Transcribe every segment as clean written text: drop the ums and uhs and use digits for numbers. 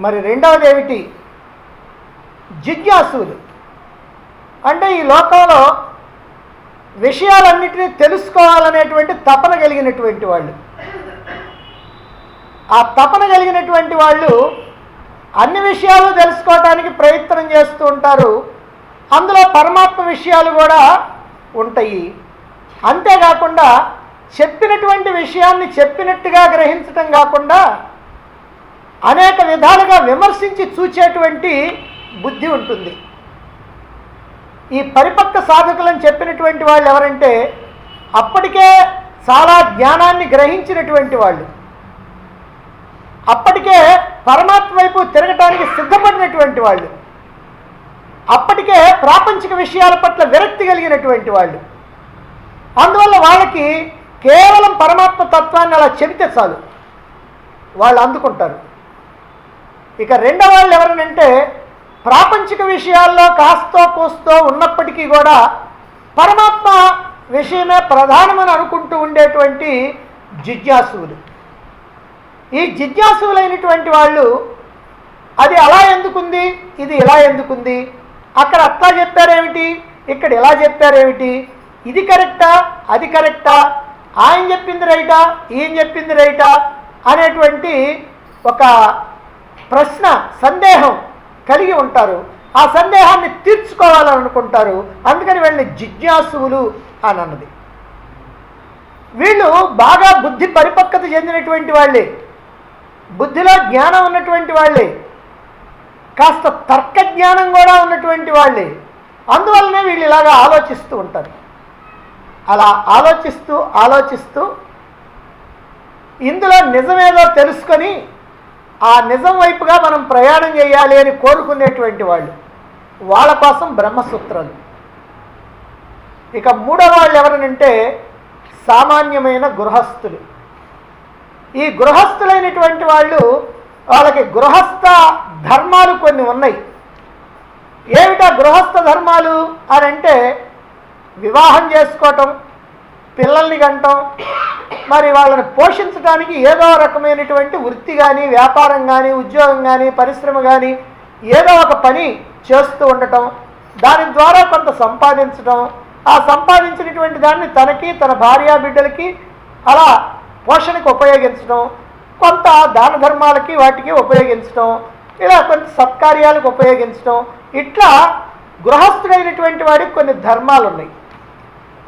మరి రెండవది ఏమిటి? జిజ్ఞాసులు. అంటే ఈ లోకంలో విషయాలన్నిటినీ తెలుసుకోవాలనేటువంటి తపన కలిగినటువంటి వాళ్ళు. ఆ తపన కలిగినటువంటి వాళ్ళు అన్ని విషయాలు తెలుసుకోవటానికి ప్రయత్నం చేస్తూ ఉంటారు. అందులో పరమాత్మ విషయాలు కూడా ఉంటాయి. అంతేకాకుండా చెప్పినటువంటి విషయాన్ని చెప్పినట్టుగా గ్రహించటం కాకుండా అనేక విధాలుగా విమర్శించి చూచేటువంటి బుద్ధి ఉంటుంది. ఈ పరిపక్వ సాధకులను చెప్పినటువంటి వాళ్ళు ఎవరంటే అప్పటికే చాలా జ్ఞానాన్ని గ్రహించినటువంటి వాళ్ళు, అప్పటికే పరమాత్మ వైపు తిరగటానికి సిద్ధపడినటువంటి వాళ్ళు, అప్పటికే ప్రాపంచిక విషయాల పట్ల విరక్తి కలిగినటువంటి వాళ్ళు. అందువల్ల వాళ్ళకి కేవలం పరమాత్మ తత్వాన్ని అలా చెబితే చాలు, వాళ్ళు అందుకుంటారు. ఇక రెండవ వాళ్ళు ఎవరనంటే ప్రాపంచిక విషయాల్లో కాస్తో కూస్తో ఉన్నప్పటికీ కూడా పరమాత్మ విషయమే ప్రధానమని అనుకుంటూ ఉండేటువంటి జిజ్ఞాసువులు. ఈ జిజ్ఞాసువులైనటువంటి వాళ్ళు అది అలా ఎందుకుంది, ఇది ఇలా ఎందుకుంది, అక్కడ అట్లా చెప్పారేమిటి, ఇక్కడ ఇలా చెప్పారేమిటి, ఇది కరెక్టా అది కరెక్టా, ఆయన చెప్పింది రైటా ఈయన చెప్పింది రైటా అనేటువంటి ఒక ప్రశ్న, సందేహం కలిగి ఉంటారు. ఆ సందేహాన్ని తీర్చుకోవాలని అనుకుంటారు. అందుకని వీళ్ళని జిజ్ఞాసువులు అని అన్నది. వీళ్ళు బాగా బుద్ధి పరిపక్వత చెందినటువంటి వాళ్ళే, బుద్ధిలో జ్ఞానం ఉన్నటువంటి వాళ్ళే, కాస్త తర్క జ్ఞానం కూడా ఉన్నటువంటి వాళ్ళే. అందువల్లనే వీళ్ళు ఇలాగా ఆలోచిస్తూ ఉంటారు. అలా ఆలోచిస్తూ ఆలోచిస్తూ ఇందులో నిజమేదో తెలుసుకొని ఆ నిజం వైపుగా మనం ప్రయాణం చేయాలి అని కోరుకునేటువంటి వాళ్ళు, వాళ్ళ కోసం బ్రహ్మసూత్రాలు. ఇక మూడవ వాళ్ళు ఎవరనంటే సామాన్యమైన గృహస్థులు. ఈ గృహస్థులైనటువంటి వాళ్ళు, వాళ్ళకి గృహస్థ ధర్మాలు కొన్ని ఉన్నాయి. ఏమిటా గృహస్థ ధర్మాలు అని అంటే వివాహం చేసుకోవటం, పిల్లల్ని కంటం, మరి వాళ్ళని పోషించడానికి ఏదో రకమైనటువంటి వృత్తి కానీ, వ్యాపారం కానీ, ఉద్యోగం కానీ, పరిశ్రమ కానీ ఏదో ఒక పని చేస్తూ ఉండటం, దాని ద్వారా కొంత సంపాదించటం, ఆ సంపాదించినటువంటి దాన్ని తనకి తన భార్యా బిడ్డలకి అలా పోషణకు ఉపయోగించడం, కొంత దాన ధర్మాలకి వాటికి ఉపయోగించడం, ఇలా కొంత సత్కార్యాలకు ఉపయోగించడం, ఇట్లా గృహస్థుడైనటువంటి వాడికి కొన్ని ధర్మాలు ఉన్నాయి.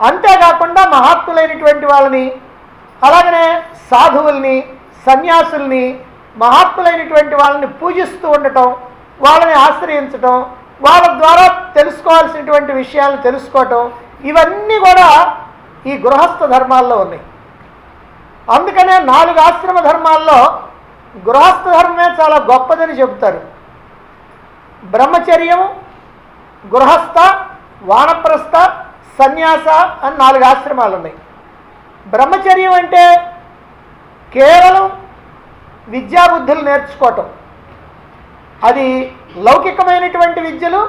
అంతేకాకుండా మహాత్ములైనటువంటి వాళ్ళని, అలాగనే సాధువుల్ని, సన్యాసుల్ని, మహాత్ములైనటువంటి వాళ్ళని పూజిస్తూ ఉండటం, వాళ్ళని ఆశ్రయించటం, వాళ్ళ ద్వారా తెలుసుకోవాల్సినటువంటి విషయాలను తెలుసుకోవటం, ఇవన్నీ కూడా ఈ గృహస్థ ధర్మాల్లో ఉన్నాయి. అందుకనే 4 ఆశ్రమ ధర్మాల్లో గృహస్థ ధర్మమే చాలా గొప్పదని చెబుతారు. బ్రహ్మచర్యం, గృహస్థ, వానప్రస్థ, సన్యాస అని 4 ఆశ్రమాలు ఉన్నాయి. బ్రహ్మచర్యం అంటే కేవలం విద్యాబుద్ధులు నేర్చుకోవటం. అది లౌకికమైనటువంటి విద్యలు,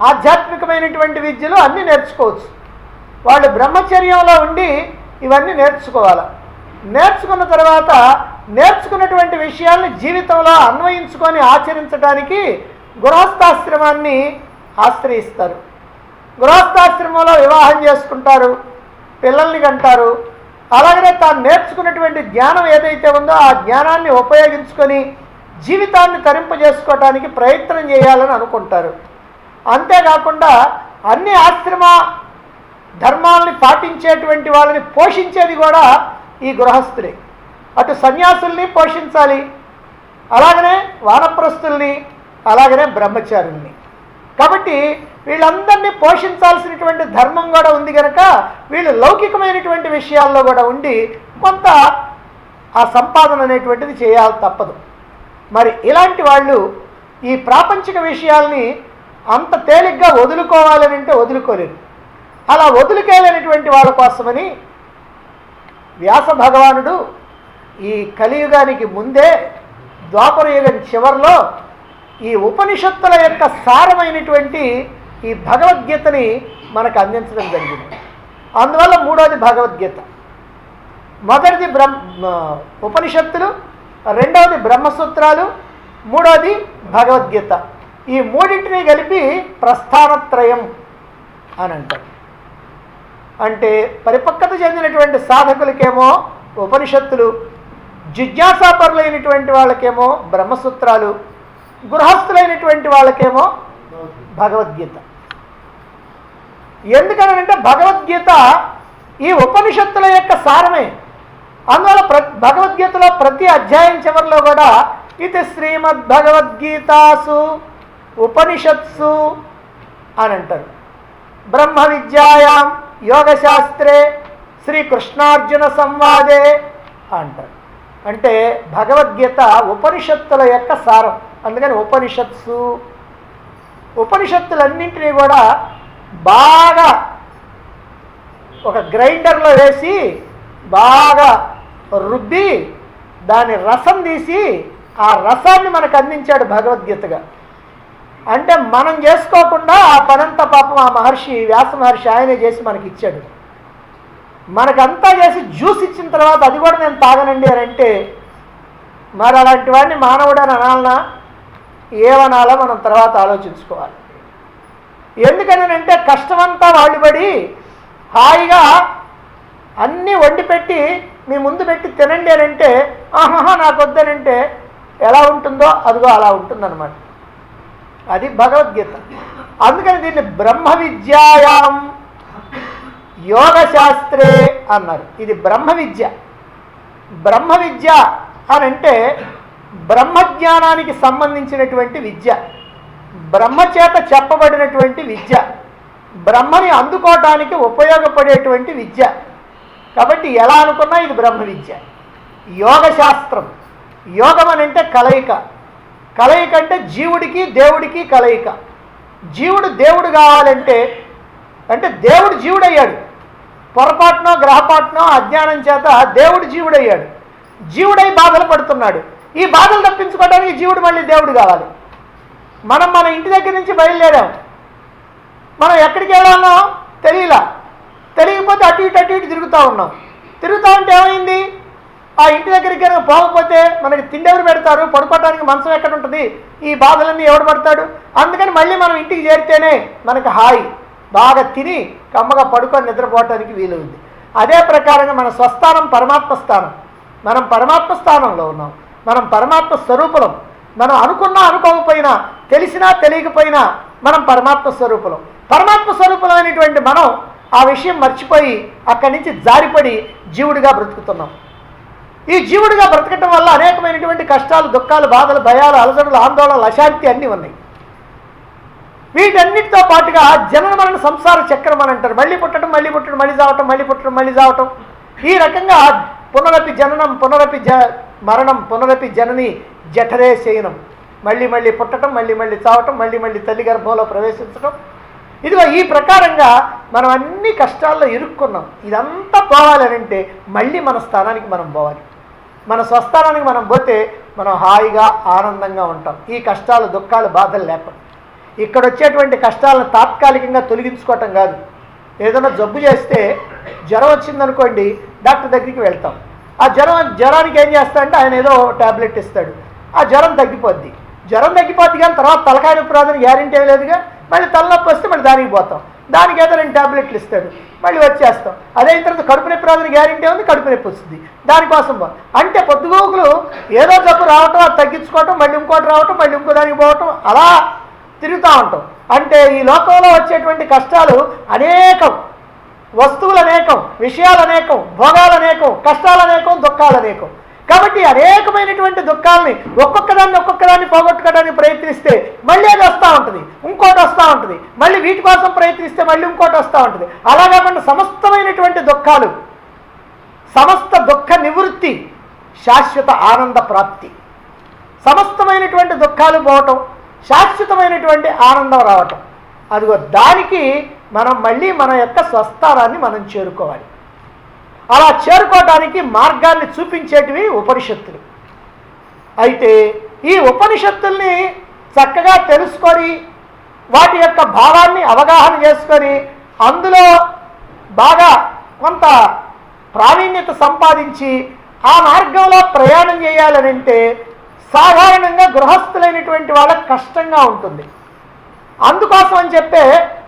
ఆధ్యాత్మికమైనటువంటి విద్యలు అన్నీ నేర్చుకోవచ్చు. వాళ్ళు బ్రహ్మచర్యంలో ఉండి ఇవన్నీ నేర్చుకోవాలి. నేర్చుకున్న తర్వాత నేర్చుకున్నటువంటి విషయాల్ని జీవితంలో అన్వయించుకొని ఆచరించడానికి గృహస్థాశ్రమాన్ని ఆశ్రయిస్తారు. గృహస్థాశ్రమంలో వివాహం చేసుకుంటారు, పిల్లల్ని కంటారు. అలాగనే తాను నేర్చుకున్నటువంటి జ్ఞానం ఏదైతే ఉందో ఆ జ్ఞానాన్ని ఉపయోగించుకొని జీవితాన్ని తరింపజేసుకోవడానికి ప్రయత్నం చేయాలని అనుకుంటారు. అంతేకాకుండా అన్ని ఆశ్రమ ధర్మాలని పాటించేటువంటి వాళ్ళని పోషించేది కూడా ఈ గృహస్థులే. అటు సన్యాసుల్ని పోషించాలి, అలాగనే వానప్రస్థుల్ని, అలాగనే బ్రహ్మచారుల్ని. కాబట్టి వీళ్ళందరినీ పోషించాల్సినటువంటి ధర్మం కూడా ఉంది కనుక వీళ్ళు లౌకికమైనటువంటి విషయాల్లో కూడా ఉండి కొంత ఆ సంపాదన అనేటువంటిది చేయాలి తప్పదు. మరి ఇలాంటి వాళ్ళు ఈ ప్రాపంచిక విషయాల్ని అంత తేలిగ్గా వదులుకోవాలని అంటే వదులుకోలేరు. అలా వదులుకోలేనటువంటి వాళ్ళ కోసమని వ్యాస భగవానుడు ఈ కలియుగానికి ముందే ద్వాపర యుగం చివరిలో ఈ ఉపనిషత్తుల యొక్క సారమైనటువంటి ఈ భగవద్గీతని మనకు అందించడం జరిగింది. అందువల్ల మూడోది భగవద్గీత. మొదటిది ఉపనిషత్తులు, రెండవది బ్రహ్మసూత్రాలు, మూడోది భగవద్గీత. ఈ మూడింటిని కలిపి ప్రస్థానత్రయం అని అంటారు. అంటే పరిపక్వత చెందినటువంటి సాధకులకేమో ఉపనిషత్తులు, జిజ్ఞాసాపరులైనటువంటి వాళ్ళకేమో బ్రహ్మసూత్రాలు, గృహస్థులైనటువంటి వాళ్ళకేమో భగవద్గీత. ఎందుకనంటే భగవద్గీత ఈ ఉపనిషత్తుల యొక్క సారమే. అందువల్ల భగవద్గీతలో ప్రతి అధ్యాయం చివరిలో కూడా ఇది శ్రీమద్భగవద్గీతాసు ఉపనిషత్సు అని అంటారు. బ్రహ్మ విద్యాయాం యోగశాస్త్రే శ్రీకృష్ణార్జున సంవాదే అంటారు. అంటే భగవద్గీత ఉపనిషత్తుల యొక్క సారం. అందుకని ఉపనిషత్సు. ఉపనిషత్తులన్నింటినీ కూడా బాగా ఒక గ్రైండర్లో వేసి బాగా రుబ్బి దాని రసం తీసి ఆ రసాన్ని మనకు అందించాడు భగవద్గీతగా. అంటే మనం చేసుకోకుండా ఆ పనంతా పాపం ఆ మహర్షి, వ్యాస మహర్షి ఆయనే చేసి మనకి ఇచ్చాడు. మనకంతా చేసి జ్యూస్ ఇచ్చిన తర్వాత అది కూడా నేను తాగనండి అని అంటే మరి అలాంటి వాడిని మానవుడని అనాలనా, ఏమనాలో మనం తర్వాత ఆలోచించుకోవాలి. ఎందుకనంటే కష్టమంతా వాళ్ళు పడి హాయిగా అన్నీ వండి పెట్టి మీ ముందు పెట్టి తినండి అని అంటే ఆహాహా నాకు వద్దనంటే ఎలా ఉంటుందో అదిగో అలా ఉంటుందన్నమాట. అది భగవద్గీత. అందుకని దీన్ని బ్రహ్మ విద్యాయాం యోగశాస్త్రే అన్నారు. ఇది బ్రహ్మ విద్య. బ్రహ్మ విద్య అని అంటే బ్రహ్మజ్ఞానానికి సంబంధించినటువంటి విద్య, బ్రహ్మచేత చెప్పబడినటువంటి విద్య, బ్రహ్మని అందుకోవటానికి ఉపయోగపడేటువంటి విద్య. కాబట్టి ఎలా అనుకున్నా ఇది బ్రహ్మ విద్య. యోగశాస్త్రం. యోగం అని అంటే కలయిక. కలయిక అంటే జీవుడికి దేవుడికి కలయిక. జీవుడు దేవుడు కావాలంటే అంటే దేవుడు జీవుడయ్యాడు. పొరపాటునో గ్రహపాటునో అజ్ఞానం చేత దేవుడు జీవుడయ్యాడు. జీవుడై బాధలు పడుతున్నాడు. ఈ బాధలు తప్పించుకోవడానికి జీవుడు మళ్ళీ దేవుడు కావాలి. మనం మన ఇంటి దగ్గర నుంచి బయలుదేరాం. మనం ఎక్కడికి వెళ్ళాలో తెలియకపోతే అటు ఇటు తిరుగుతూ ఉన్నాం. తిరుగుతూ ఉంటే ఏమైంది? ఆ ఇంటి దగ్గరికి కనుక పోకపోతే మనకి తిండి ఎవరు పెడతారు? పడుకోవడానికి మంచం ఎక్కడ ఉంటుంది? ఈ బాధలన్నీ ఎవడు పడతాడు? అందుకని మళ్ళీ మనం ఇంటికి చేరితేనే మనకు హాయి, బాగా తిని కమ్మగా పడుకొని నిద్రపోవటానికి వీలుంది. అదే ప్రకారంగా మన స్వస్థానం పరమాత్మ స్థానం. మనం పరమాత్మ స్థానంలో ఉన్నాం. మనం పరమాత్మ స్వరూపులం. మనం అనుకున్నా అనుకోకపోయినా, తెలిసినా తెలియకపోయినా మనం పరమాత్మ స్వరూపులం. పరమాత్మ స్వరూపులమైనటువంటి మనం ఆ విషయం మర్చిపోయి అక్కడి నుంచి జారిపడి జీవుడిగా బ్రతుకుతున్నాం. ఈ జీవుడిగా బ్రతకటం వల్ల అనేకమైనటువంటి కష్టాలు, దుఃఖాలు, బాధలు, భయాలు, అలజడులు, ఆందోళనలు, అశాంతి అన్నీ ఉన్నాయి. వీటన్నిటితో పాటుగా జనన మరణ సంసార చక్రం అని అంటారు. మళ్ళీ పుట్టడం, మళ్ళీ పుట్టడం, మళ్ళీ చావటం, మళ్ళీ పుట్టడం, మళ్ళీ చావటం. ఈ రకంగా పునరపి జననం, పునరపి మరణం, పునరపి జనని జఠరే శయనం. మళ్ళీ మళ్ళీ పుట్టడం, మళ్ళీ మళ్ళీ చావటం, మళ్ళీ మళ్ళీ తల్లి గర్భంలో ప్రవేశించడం. ఇదిగో ఈ ప్రకారంగా మనం అన్ని కష్టాల్లో ఇరుక్కున్నాం. ఇదంతా పోవాలనంటే మళ్ళీ మన స్థానానికి మనం పోవాలి. మన స్వస్థానానికి మనం పోతే మనం హాయిగా ఆనందంగా ఉంటాం. ఈ కష్టాలు, దుఃఖాలు, బాధలు లేకుండా. ఇక్కడ వచ్చేటువంటి కష్టాలను తాత్కాలికంగా తొలగించుకోవటం కాదు. ఏదైనా జబ్బు చేస్తే జ్వరం వచ్చిందనుకోండి, డాక్టర్ దగ్గరికి వెళ్తాం. ఆ జ్వరానికి ఏం చేస్తాడంటే ఆయన ఏదో ట్యాబ్లెట్ ఇస్తాడు. ఆ జ్వరం తగ్గిపోద్ది కానీ తర్వాత తలకాయ నొప్పి రాదని గ్యారెంటీ లేదుగా. మళ్ళీ తలనొప్పి వస్తే మళ్ళీ దానికి పోతాం. దానికి ఏదో 2 ట్యాబ్లెట్లు ఇస్తాడు, మళ్ళీ వచ్చేస్తాం. అదే తర్వాత కడుపు నొప్పి రాదని గ్యారెంటీ ఉంది, కడుపు నొప్పి వస్తుంది, దానికోసం అంటే పొద్దుగోకులు ఏదో జబ్బు రావటం, అది తగ్గించుకోవటం, మళ్ళీ ఇంకోటి రావటం, మళ్ళీ ఇంకో దానికి పోవటం, అలా తిరుగుతూ ఉంటాం. అంటే ఈ లోకంలో వచ్చేటువంటి కష్టాలు అనేకం, వస్తువులు అనేకం, విషయాలు అనేకం, భోగాలు అనేకం, కష్టాలు అనేకం, దుఃఖాలు అనేకం. కాబట్టి అనేకమైనటువంటి దుఃఖాలని ఒక్కొక్కదాన్ని పోగొట్టుకోవడానికి ప్రయత్నిస్తే మళ్ళీ అది వస్తూ ఉంటుంది, ఇంకోటి వస్తూ ఉంటుంది, మళ్ళీ వీటి కోసం ప్రయత్నిస్తే మళ్ళీ ఇంకోటి వస్తూ ఉంటుంది. అలా కాకుండా సమస్తమైనటువంటి దుఃఖాలు, సమస్త దుఃఖ నివృత్తి, శాశ్వత ఆనంద ప్రాప్తి. సమస్తమైనటువంటి దుఃఖాలు పోవటం, శాశ్వతమైనటువంటి ఆనందం రావటం. అదిగో దానికి మనం మళ్ళీ మన యొక్క స్వస్థానాన్ని మనం చేరుకోవాలి. అలా చేరుకోవడానికి మార్గాన్ని చూపించేటివి ఉపనిషత్తులు. అయితే ఈ ఉపనిషత్తుల్ని చక్కగా తెలుసుకొని వాటి యొక్క భావాన్ని అవగాహన చేసుకొని అందులో బాగా కొంత ప్రావీణ్యత సంపాదించి ఆ మార్గంలో ప్రయాణం చేయాలనంటే సాధారణంగా గృహస్థులైనటువంటి వాళ్ళకి కష్టంగా ఉంటుంది. అందుకోసం అని చెప్పే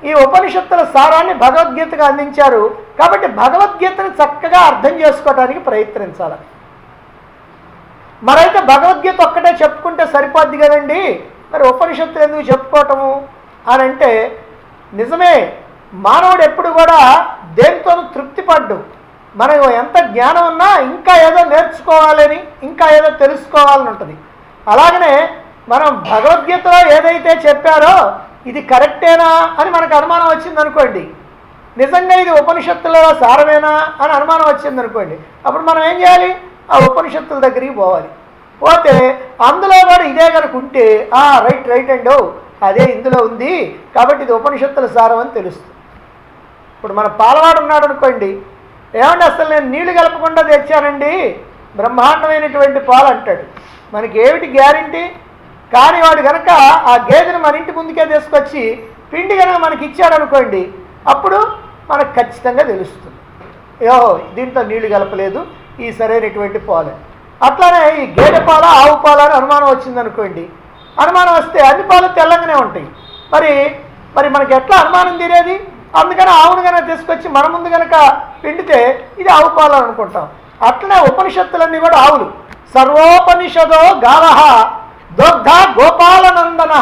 ఈ ఉపనిషత్తుల సారాన్ని భగవద్గీతగా అందించారు. కాబట్టి భగవద్గీతను చక్కగా అర్థం చేసుకోవడానికి ప్రయత్నించాలి. మరైతే భగవద్గీత ఒక్కటే చెప్పుకుంటే సరిపోద్ది కదండి, మరి ఉపనిషత్తులు ఎందుకు చెప్పుకోవటము అని అంటే, నిజమే, మానవుడు ఎప్పుడు కూడా దేనితోనూ తృప్తి పడ్డు. మనకు ఎంత జ్ఞానం ఉన్నా ఇంకా ఏదో నేర్చుకోవాలని, ఇంకా ఏదో తెలుసుకోవాలని ఉంటుంది. అలాగనే మనం భగవద్గీతలో ఏదైతే చెప్పారో ఇది కరెక్టేనా అని మనకు అనుమానం వచ్చిందనుకోండి, నిజంగా ఇది ఉపనిషత్తుల సారమేనా అని అనుమానం వచ్చిందనుకోండి, అప్పుడు మనం ఏం చేయాలి? ఆ ఉపనిషత్తుల దగ్గరికి పోవాలి. పోతే అందులో కూడా ఇదే కనుక ఉంటే రైట్ అండి, అదే ఇందులో ఉంది కాబట్టి ఇది ఉపనిషత్తుల సారం అని తెలుస్తుంది. ఇప్పుడు మన పాలవాడు ఉన్నాడు అనుకోండి, ఏమంటే అసలు నేను నీళ్లు కలపకుండా తెచ్చానండి, బ్రహ్మాండమైనటువంటి పాలు అంటాడు. మనకి ఏమిటి గ్యారంటీ? కానీ వాడు కనుక ఆ గేదెను మన ఇంటి ముందుకే తీసుకొచ్చి పిండి కనుక మనకి ఇచ్చాడు అనుకోండి, అప్పుడు మనకు ఖచ్చితంగా తెలుస్తుంది, దీంట్లో నీళ్లు కలపలేదు, ఈ సరైనటువంటి పాలు. అట్లానే ఈ గేదె పాల ఆవు పాల అని అనుమానం వచ్చిందనుకోండి, అనుమానం వస్తే అన్ని పాలు తెల్లగానే ఉంటాయి. మరి మనకి ఎట్లా అనుమానం తీరేది? అందుకని ఆవును కనుక తీసుకొచ్చి మన ముందు కనుక పిండితే ఇది ఆవు పాలు అని అనుకుంటాం. అట్లనే ఉపనిషత్తులన్నీ కూడా ఆవులు. సర్వోపనిషదో గావః దోగ్ధ గోపాలనందన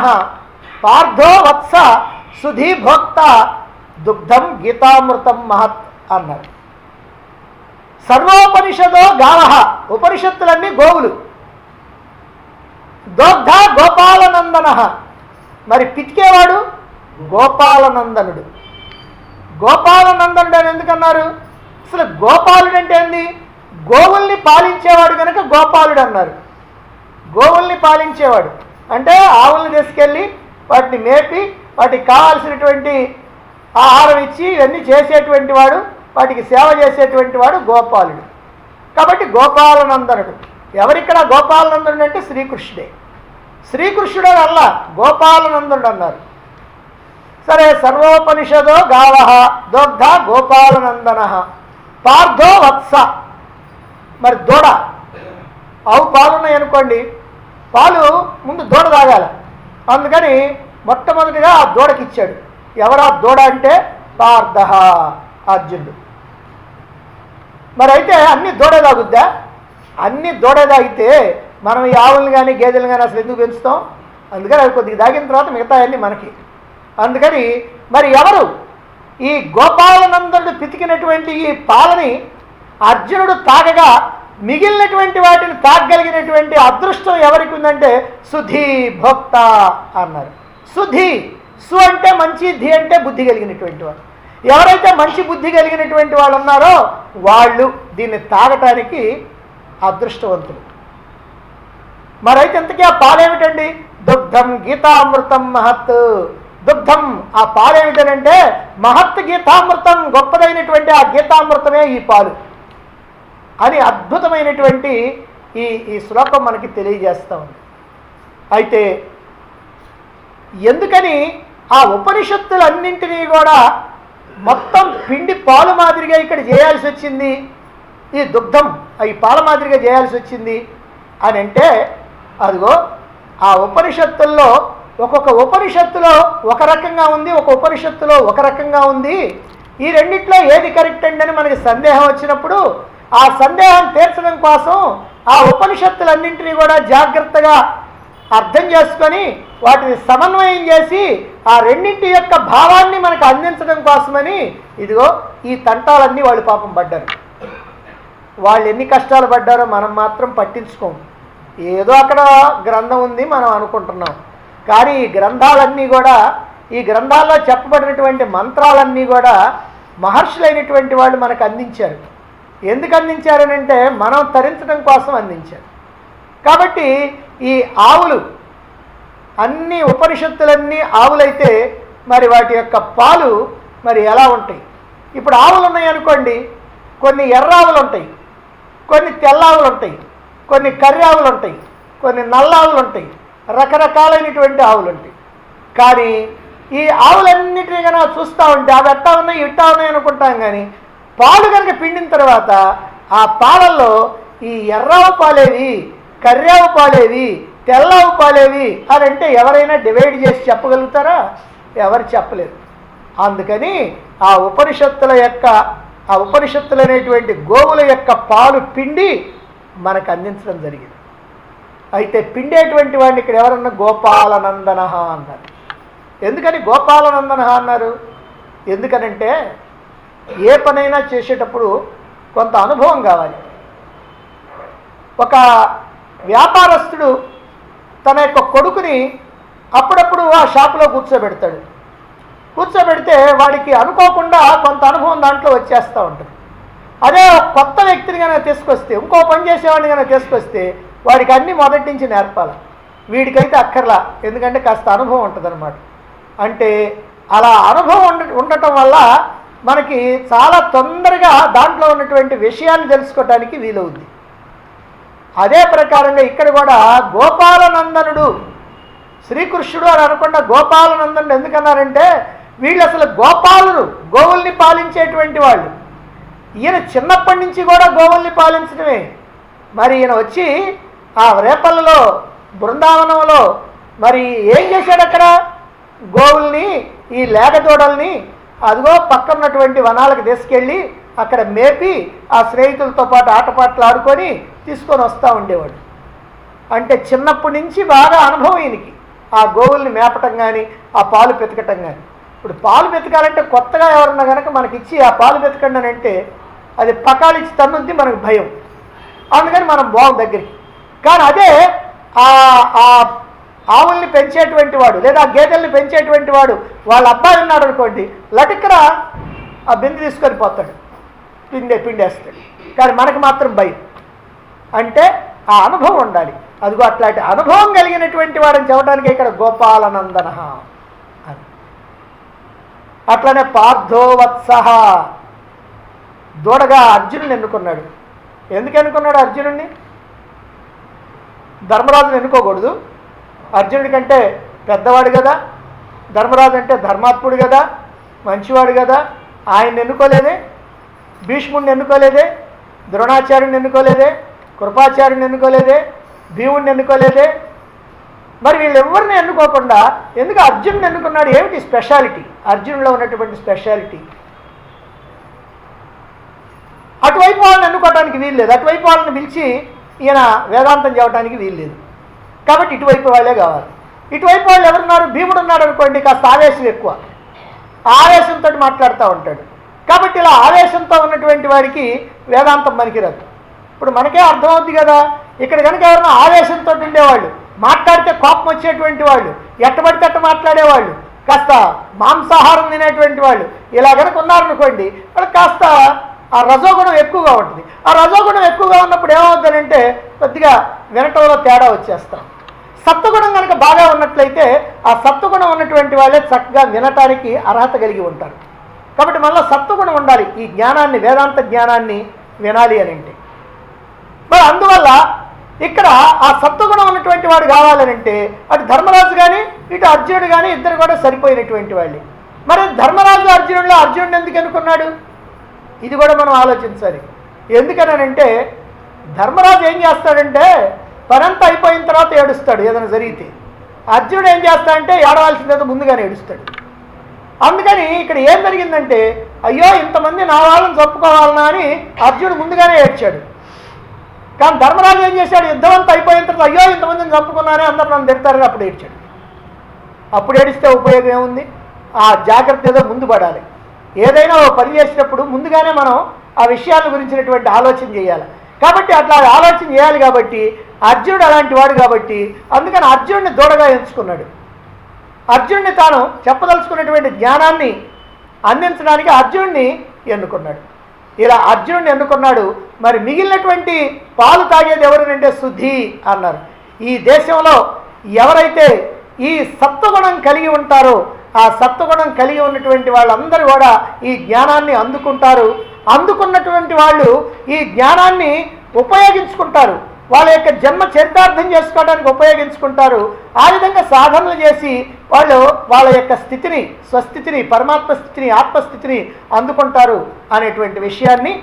పార్థో వత్స సుధీ భోక్త దుగ్ధం గీతామృతం మహత్ అన్నారు. సర్వోపనిషదో గావః, ఉపనిషత్తులన్నీ గోవులు. దోగ్ధ గోపాలనందన, మరి పితికేవాడు గోపాలనందనుడు. గోపాలనందనుడు అని ఎందుకన్నారు? అసలు గోపాలుడు అంటే ఏంది? గోవుల్ని పాలించేవాడు కనుక గోపాలుడు అన్నారు. గోవుల్ని పాలించేవాడు అంటే ఆవుల్ని తీసుకెళ్ళి వాటిని మేపి వాటికి కావాల్సినటువంటి ఆహారం ఇచ్చి ఇవన్నీ చేసేటువంటి వాడు, వాటికి సేవ చేసేటువంటి వాడు గోపాలుడు. కాబట్టి గోపాలనందనుడు. ఎవరిక్కడ గోపాలనందనుడు అంటే శ్రీకృష్ణుడే. శ్రీకృష్ణుడే వల్ల గోపాలనందనుడు అన్నారు. సరే, సర్వోపనిషదో గావః దోగ్ధ గోపాలనందన పార్థో వత్స, మరి దూడ. ఆవు పాలు ఉన్నాయనుకోండి, పాలు ముందు దూడ తాగాలి. అందుకని మొట్టమొదటిగా ఆ దూడకి ఇచ్చాడు. ఎవరా దూడ అంటే పార్థ, అర్జునుడు. మరి అయితే అన్ని దూడే తాగుద్దా? అన్ని దూడే తాగితే మనం ఈ ఆవులను కానీ గేదెలు కానీ అసలు ఎందుకు పెంచుతాం? అందుకని అవి కొద్దిగా తాగిన తర్వాత మిగతా అన్నీ మనకి. అందుకని మరి ఎవరు ఈ గోపాలనందనుడు పితికినటువంటి ఈ పాలని అర్జునుడు తాగగా మిగిలినటువంటి వాటిని తాగగలిగినటువంటి అదృష్టం ఎవరికి ఉందంటే సుధీ భోక్త అన్నారు. సుధీ, సు అంటే మంచి, ధి అంటే బుద్ధి కలిగినటువంటి వాడు. ఎవరైతే మంచి బుద్ధి కలిగినటువంటి వాళ్ళు ఉన్నారో వాళ్ళు దీన్ని తాగటానికి అదృష్టవంతులు. మరైతే ఇంతకీ ఆ పాలేమిటండి? దుగ్ధం గీతామృతం మహత్. దుగ్ధం, ఆ పాలేమిటనంటే మహత్ గీతామృతం, గొప్పదైనటువంటి ఆ గీతామృతమే ఈ పాలు అని అద్భుతమైనటువంటి ఈ శ్లోకం మనకి తెలియజేస్తూ ఉంది. అయితే ఎందుకని ఆ ఉపనిషత్తులన్నింటినీ కూడా మొత్తం పిండి పాలు మాదిరిగా ఇక్కడ చేయాల్సి వచ్చింది? ఈ దుగ్ధం ఈ పాల మాదిరిగా చేయాల్సి వచ్చింది అని అంటే, అదిగో ఆ ఉపనిషత్తుల్లో ఒక్కొక్క ఉపనిషత్తులో ఒక రకంగా ఉంది, ఒక ఉపనిషత్తులో ఒక రకంగా ఉంది. ఈ రెండిట్లో ఏది కరెక్ట్ అండి అని మనకి సందేహం వచ్చినప్పుడు ఆ సందేహం తీర్చడం కోసం ఆ ఉపనిషత్తులన్నింటినీ కూడా జాగ్రత్తగా అర్థం చేసుకొని వాటిని సమన్వయం చేసి ఆ రెండింటి యొక్క భావాన్ని మనకు అందించడం కోసమని ఇదిగో ఈ తంటాలన్నీ వాళ్ళు పాపం పడ్డారు. వాళ్ళు ఎన్ని కష్టాలు పడ్డారో మనం మాత్రం పట్టించుకోము. ఏదో అక్కడ గ్రంథం ఉంది మనం అనుకుంటున్నాం. కానీ ఈ గ్రంథాలన్నీ కూడా, ఈ గ్రంథాల్లో చెప్పబడినటువంటి మంత్రాలన్నీ కూడా మహర్షులైనటువంటి వాళ్ళు మనకు అందించారు. ఎందుకు అందించారనంటే మనం తరించడం కోసం అందించారు. కాబట్టి ఈ ఆవులు అన్ని ఉపనిషత్తులన్నీ ఆవులైతే మరి వాటి యొక్క పాలు మరి ఎలా ఉంటాయి? ఇప్పుడు ఆవులు ఉన్నాయి అనుకోండి, కొన్ని ఎర్ర ఆవులు ఉంటాయి, కొన్ని తెల్ల ఆవులు ఉంటాయి, కొన్ని కర్రి ఆవులు ఉంటాయి, కొన్ని నల్ల ఆవులు ఉంటాయి, రకరకాలైనటువంటి ఆవులు ఉంటాయి. కానీ ఈ ఆవులన్నిటినీ కనుక చూస్తూ ఉంటే అవి ఎట్టా ఉన్నాయి ఇట్టా ఉన్నాయి అనుకుంటాం. కానీ పాలు కనుక పిండిన తర్వాత ఆ పాలల్లో ఈ ఎర్రావు పాలేవి, కర్రావు పాలేవి, తెల్లవు పాలేవి అని అంటే ఎవరైనా డివైడ్ చేసి చెప్పగలుగుతారా? ఎవరు చెప్పలేరు. అందుకని ఆ ఉపనిషత్తులు అనేటువంటి గోవుల యొక్క పాలు పిండి మనకు అందించడం జరిగింది. అయితే పిండేటువంటి వాడిని ఇక్కడ ఎవరన్నా గోపాలనందన అన్నారు. ఎందుకని గోపాలనందన అన్నారు? ఎందుకనంటే ఏ పనైనా చేసేటప్పుడు కొంత అనుభవం కావాలి. ఒక వ్యాపారస్తుడు తన యొక్క కొడుకుని అప్పుడప్పుడు ఆ షాపులో కూర్చోబెడతాడు. కూర్చోబెడితే వాడికి అనుకోకుండా కొంత అనుభవం దాంట్లో వచ్చేస్తూ ఉంటుంది. అదే కొత్త వ్యక్తిని కనుక తీసుకొస్తే, ఇంకో పని చేసేవాడిని కనుక తీసుకొస్తే వాడికి అన్నీ మొదటి నుంచి నేర్పాలి. వీడికైతే అక్కర్లా, ఎందుకంటే కాస్త అనుభవం ఉంటుంది. అంటే అలా అనుభవం ఉండటం వల్ల మనకి చాలా తొందరగా దాంట్లో ఉన్నటువంటి విషయాన్ని తెలుసుకోవడానికి వీలవుద్ది. అదే ప్రకారంగా ఇక్కడ కూడా గోపాలనందనుడు శ్రీకృష్ణుడు అని అనకుండా గోపాలనందనుడు ఎందుకన్నారంటే వీళ్ళు అసలు గోపాలురు, గోవుల్ని పాలించేటువంటి వాళ్ళు. ఈయన చిన్నప్పటి నుంచి కూడా గోవుల్ని పాలించడమే. మరి ఈయన వచ్చి ఆ రేపల్లలో బృందావనంలో మరి ఏం చేశాడు? అక్కడ గోవుల్ని, ఈ లేగదూడల్ని అదిగో పక్కన్నటువంటి వనాలకు తీసుకెళ్ళి అక్కడ మేపి ఆ స్నేహితులతో పాటు ఆటపాటలు ఆడుకొని తీసుకొని వస్తూ ఉండేవాడు. అంటే చిన్నప్పటి నుంచి బాగా అనుభవం ఈయనకి ఆ గోవుల్ని మేపటం కానీ ఆ పాలు పెతకటం కానీ. ఇప్పుడు పాలు పెతకాలంటే కొత్తగా ఎవరన్నా కనుక మనకిచ్చి ఆ పాలు పెతకండి అని అంటే అది పకాలిచ్చి తన్నుద్ది, మనకు భయం. అందుకని మనం బాగు దగ్గరికి. కానీ అదే ఆ ఆవుల్ని పెంచేటువంటి వాడు లేదా గేదెల్ని పెంచేటువంటి వాడు వాళ్ళ అబ్బాయి ఉన్నాడు అనుకోండి, లటిక్కర ఆ బిందె తీసుకొని పోతాడు, పిండేస్తాడు. కానీ మనకు మాత్రం భయం. అంటే ఆ అనుభవం ఉండాలి. అదిగో అట్లాంటి అనుభవం కలిగినటువంటి వాడని చెప్పడానికి ఇక్కడ గోపాలనందన అని. అట్లనే పార్థోవత్సహ దూడగా అర్జునుని ఎన్నుకున్నాడు. ఎందుకు ఎన్నుకున్నాడు అర్జునుడిని? ధర్మరాజుని ఎన్నుకోకూడదు. అర్జునుడి కంటే పెద్దవాడు కదా, ధర్మరాజు అంటే ధర్మాత్ముడు కదా, మంచివాడు కదా. ఆయన్ని ఎన్నుకోలేదే, భీష్ముడిని ఎన్నుకోలేదే, ద్రోణాచార్యుని ఎన్నుకోలేదే, కృపాచార్యుని ఎన్నుకోలేదే, భీముడిని ఎన్నుకోలేదే. మరి వీళ్ళెవరిని ఎన్నుకోకుండా ఎందుకు అర్జునుని ఎన్నుకున్నాడు? ఏమిటి స్పెషాలిటీ? అర్జునులో ఉన్నటువంటి స్పెషాలిటీ అటువైపు వాళ్ళని ఎన్నుకోవడానికి వీల్లేదు. అటువైపు వాళ్ళని పిలిచి ఈయన వేదాంతం చెప్పడానికి వీల్లేదు. కాబట్టి ఇటువైపు వాళ్ళే కావాలి. ఇటువైపు వాళ్ళు ఎవరున్నారు? భీముడు ఉన్నాడు అనుకోండి, కాస్త ఆవేశం ఎక్కువ, ఆవేశంతో మాట్లాడుతూ ఉంటాడు. కాబట్టి ఇలా ఆవేశంతో ఉన్నటువంటి వాడికి వేదాంతం పనికిరాదు. ఇప్పుడు మనకే అర్థమవుద్ది కదా. ఇక్కడ కనుక ఎవరైనా ఆవేశంతో ఉండేవాళ్ళు, మాట్లాడితే కోపం వచ్చేటువంటి వాళ్ళు, ఎట్టబడితే అట్ట మాట్లాడేవాళ్ళు, కాస్త మాంసాహారం తినేటువంటి వాళ్ళు ఇలా కనుక ఉన్నారనుకోండి, వాళ్ళకి కాస్త ఆ రజోగుణం ఎక్కువగా ఉంటుంది. ఆ రజోగుణం ఎక్కువగా ఉన్నప్పుడు ఏమవుతుందంటే కొద్దిగా వినటంలో తేడా వచ్చేస్తాం. సత్వగుణం కనుక బాగా ఉన్నట్లయితే ఆ సత్వగుణం ఉన్నటువంటి వాళ్ళే చక్కగా వినటానికి అర్హత కలిగి ఉంటారు. కాబట్టి మళ్ళీ సత్వగుణం ఉండాలి ఈ జ్ఞానాన్ని, వేదాంత జ్ఞానాన్ని వినాలి అని అంటే. మరి అందువల్ల ఇక్కడ ఆ సత్వగుణం ఉన్నటువంటి వాడు కావాలనంటే అటు ధర్మరాజు కానీ ఇటు అర్జునుడు కానీ ఇద్దరు కూడా సరిపోయినటువంటి వాళ్ళే. మరి ధర్మరాజు అర్జునుడిలో అర్జునుడు ఎందుకు అనుకున్నాడు? ఇది కూడా మనం ఆలోచించాలి. ఎందుకనంటే ధర్మరాజు ఏం చేస్తాడంటే పనంతా అయిపోయిన తర్వాత ఏడుస్తాడు ఏదైనా జరిగితే. అర్జునుడు ఏం చేస్తాడంటే ఏడవాల్సిందేదో ముందుగానే ఏడుస్తాడు. అందుకని ఇక్కడ ఏం జరిగిందంటే అయ్యో ఇంతమంది నా వాళ్ళని చెప్పుకోవాలన్నా అని అర్జునుడు ముందుగానే ఏడ్చాడు. కానీ ధర్మరాజు ఏం చేశాడు? యుద్ధం అంతా అయిపోయిన తర్వాత అయ్యో ఇంతమందిని చంపుకున్నానే అందరూ నన్ను తిడతారని అప్పుడు ఏడ్చాడు. అప్పుడు ఏడిస్తే ఉపయోగం ఏముంది? ఆ జాగ్రత్త ఏదో ముందు పడాలి. ఏదైనా పని చేసేటప్పుడు ముందుగానే మనం ఆ విషయాల గురించినటువంటి ఆలోచన చేయాలి. కాబట్టి అట్లా ఆలోచన చేయాలి. కాబట్టి అర్జునుడు అలాంటి వాడు కాబట్టి అందుకని అర్జునుడిని దూడగా ఎంచుకున్నాడు. అర్జునుడిని తాను చెప్పదలుచుకున్నటువంటి జ్ఞానాన్ని అందించడానికి అర్జునుడిని ఎన్నుకున్నాడు. ఇలా అర్జునుడిని ఎన్నుకున్నాడు. మరి మిగిలినటువంటి పాలు తాగేది ఎవరినంటే శుద్ధి అన్నారు. ఈ దేశంలో ఎవరైతే ఈ సత్వగుణం కలిగి ఉంటారో ఆ సత్వగుణం కలిగి ఉన్నటువంటి వాళ్ళందరూ కూడా ఈ జ్ఞానాన్ని అందుకుంటారు. అందుకున్నటువంటి వాళ్ళు ఈ జ్ఞానాన్ని ఉపయోగించుకుంటారు, వాళ్ళ యొక్క జన్మ చరితార్థం చేసుకోవడానికి ఉపయోగించుకుంటారు. ఆ విధంగా సాధనలు చేసి వాళ్ళు వాళ్ళ యొక్క స్థితిని, స్వస్థితిని, పరమాత్మ స్థితిని, ఆత్మస్థితిని అందుకుంటారు అనేటువంటి విషయాన్ని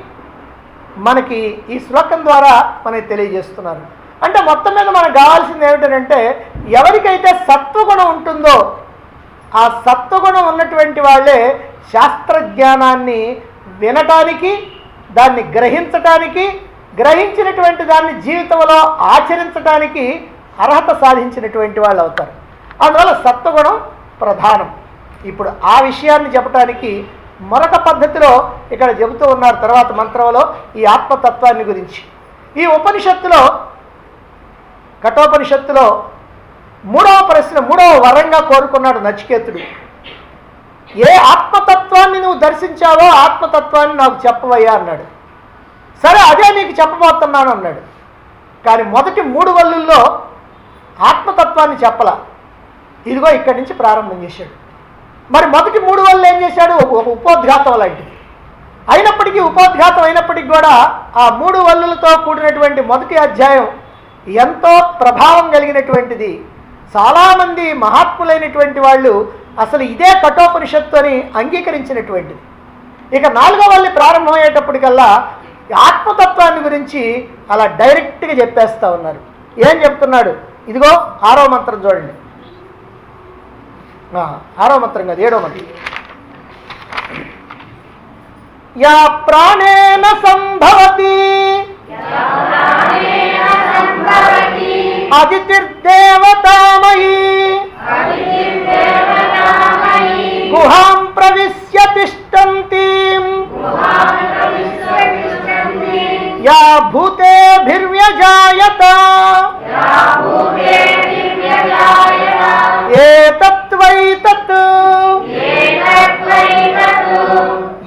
మనకి ఈ శ్లోకం ద్వారా మనకి తెలియజేస్తున్నారు. అంటే మొత్తం మీద మనకు కావాల్సింది ఏమిటంటే ఎవరికైతే సత్వగుణం ఉంటుందో ఆ సత్వగుణం ఉన్నటువంటి వాళ్ళే శాస్త్రజ్ఞానాన్ని వినటానికి, దాన్ని గ్రహించటానికి, గ్రహించినటువంటి దాన్ని జీవితంలో ఆచరించడానికి అర్హత సాధించినటువంటి వాళ్ళు అవుతారు. అందువల్ల సత్వగుణం ప్రధానం. ఇప్పుడు ఆ విషయాన్ని చెప్పడానికి మరొక పద్ధతిలో ఇక్కడ చెబుతూ ఉన్నారు తర్వాత మంత్రంలో ఈ ఆత్మతత్వాన్ని గురించి. ఈ ఉపనిషత్తులో, కఠోపనిషత్తులో మూడవ ప్రశ్న, మూడవ వరంగా కోరుకున్నాడు నచికేతుడు. ఏ ఆత్మతత్వాన్ని నువ్వు దర్శించావో ఆత్మతత్వాన్ని నాకు చెప్పవయ్యా అన్నాడు. సరే అదే నీకు చెప్పబోతున్నాను అన్నాడు. కానీ మొదటి 3 వల్లుల్లో ఆత్మతత్వాన్ని చెప్పలా. ఇదిగో ఇక్కడి నుంచి ప్రారంభం చేశాడు. మరి మొదటి 3 వల్లు ఏం చేశాడు? ఒక ఉపోద్ఘాతం లాంటిది. అయినప్పటికీ ఉపోద్ఘాతం అయినప్పటికీ కూడా ఆ 3 వల్లులతో కూడినటువంటి మొదటి అధ్యాయం ఎంతో ప్రభావం కలిగినటువంటిది. చాలామంది మహాత్ములైనటువంటి వాళ్ళు అసలు ఇదే కఠోపనిషత్తు అని అంగీకరించినటువంటిది. ఇక 4వ వల్లి ప్రారంభమయ్యేటప్పటికల్లా ఆత్మతత్వాన్ని గురించి అలా డైరెక్ట్గా చెప్పేస్తూ ఉన్నారు. ఏం చెప్తున్నాడు? ఇదిగో 6వ మంత్రం చూడండి. 6వ మంత్రం కాదు, 7వ మంత్రం. యా ప్రాణేన సంభవతి అదితిర్దేవతామయీ గుహాం ప్రవిశ్య తిష్టంతీం యా భూతేభిర్వ్యజాయత ఏతత్వైతత్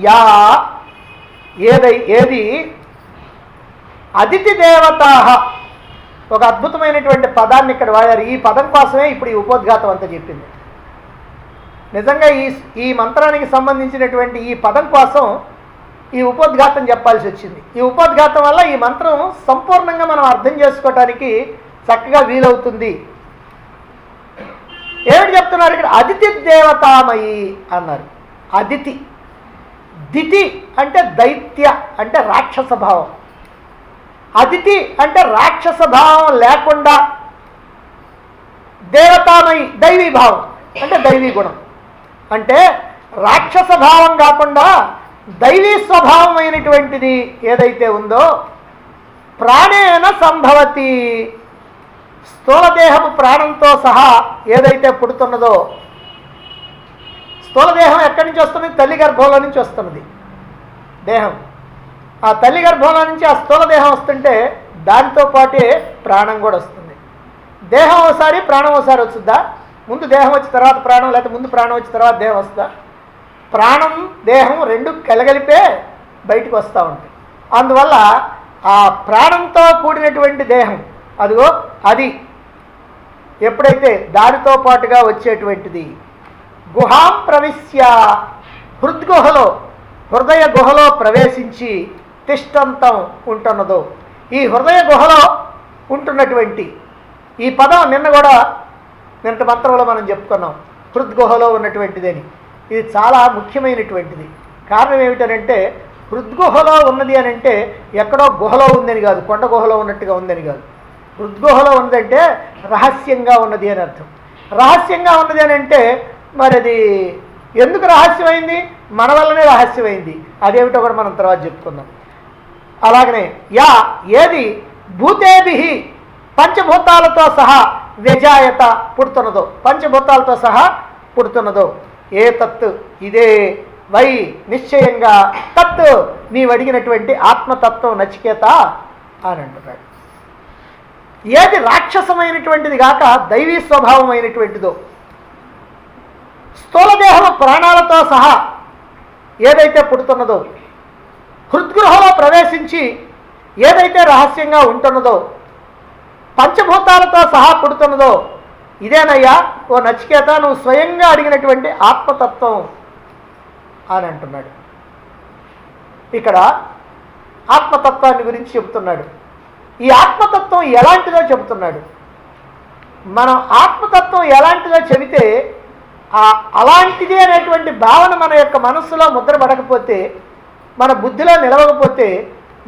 యా ఏది అదితి దేవతాః. ఒక అద్భుతమైనటువంటి పదాన్ని ఇక్కడ వాడారు. ఈ పదం కోసమే ఇప్పుడు ఈ ఉపోద్ఘాతం అంతా చెప్పింది. నిజంగా ఈ మంత్రానికి సంబంధించినటువంటి ఈ పదం కోసం ఈ ఉపోద్ఘాతం చెప్పాల్సి వచ్చింది. ఈ ఉపోద్ఘాతం వల్ల ఈ మంత్రం సంపూర్ణంగా మనం అర్థం చేసుకోవటానికి చక్కగా వీలవుతుంది. ఏమిటి చెప్తున్నారు ఇక్కడ? అదితి దేవతామయి అన్నారు. అదితి, దితి అంటే దైత్య, అంటే రాక్షస భావం. అదితి అంటే రాక్షస భావం లేకుండా, దేవతామయి దైవీ భావం అంటే దైవీ గుణం. అంటే రాక్షస భావం కాకుండా దైవీ స్వభావం అయినటువంటిది ఏదైతే ఉందో ప్రాణేన సంభవతి, స్థూలదేహము ప్రాణంతో సహా ఏదైతే పుడుతున్నదో, స్థూలదేహం ఎక్కడి నుంచి వస్తుంది? తల్లి గర్భంలో నుంచి వస్తున్నది దేహం. ఆ తల్లి గర్భంలో నుంచి ఆ స్థూలదేహం వస్తుంటే దానితో పాటే ప్రాణం కూడా వస్తుంది. దేహం ఒకసారి ప్రాణం ఒకసారి వస్తుందా? ముందు దేహం వచ్చి తర్వాత ప్రాణం, లేకపోతే ముందు ప్రాణం వచ్చి తర్వాత దేహం వస్తుందా? ప్రాణం దేహం రెండు కలగలిపే బయటకు వస్తూ ఉంటాయి. అందువల్ల ఆ ప్రాణంతో కూడినటువంటి దేహం అదిగో అది ఎప్పుడైతే దానితో పాటుగా వచ్చేటువంటిది గుహాం ప్రవిశ్య, హృద్గుహలో, హృదయ గుహలో ప్రవేశించి తిష్టంతం ఉంటున్నదో, ఈ హృదయ గుహలో ఉంటున్నటువంటి ఈ పదం నిన్న మంత్రంలో మనం చెప్పుకున్నాం, హృద్గుహలో ఉన్నటువంటిదని. ఇది చాలా ముఖ్యమైనటువంటిది. కారణం ఏమిటనంటే హృద్గుహలో ఉన్నది అని అంటే ఎక్కడో గుహలో ఉందని కాదు, కొండ గుహలో ఉన్నట్టుగా ఉందని కాదు. హృద్గుహలో ఉన్నదంటే రహస్యంగా ఉన్నది అని అర్థం. రహస్యంగా ఉన్నది అని అంటే మరి అది ఎందుకు రహస్యమైంది? మన వల్లనే రహస్యమైంది. అదేమిటో కూడా మనం తర్వాత చెప్పుకుందాం. అలాగనే యా ఏది భూతేభి పంచభూతాలతో సహా వ్యజాయత పుడుతున్నదో, పంచభూతాలతో సహా పుడుతున్నదో, ఏ తత్ ఇదే వై నిశ్చయంగా తత్ నీవు అడిగినటువంటి ఆత్మతత్వం నచికేత అని అంటున్నాడు. ఏది రాక్షసమైనటువంటిది కాక దైవీ స్వభావమైనటువంటిదో, స్థూలదేహం ప్రాణాలతో సహా ఏదైతే పుడుతున్నదో, హృద్గృహలో ప్రవేశించి ఏదైతే రహస్యంగా ఉంటున్నదో, పంచభూతాలతో సహా పుడుతున్నదో, ఇదేనయ్యా ఓ నచికేత నువ్వు స్వయంగా అడిగినటువంటి ఆత్మతత్వం అని అంటున్నాడు. ఇక్కడ ఆత్మతత్వాన్ని గురించి చెబుతున్నాడు. ఈ ఆత్మతత్వం ఎలాంటిదో చెబుతున్నాడు. మనం ఆత్మతత్వం ఎలాంటిదో చెబితే అలాంటిది అనేటువంటి భావన మన యొక్క మనస్సులో ముద్రపడకపోతే, మన బుద్ధిలో నిలవకపోతే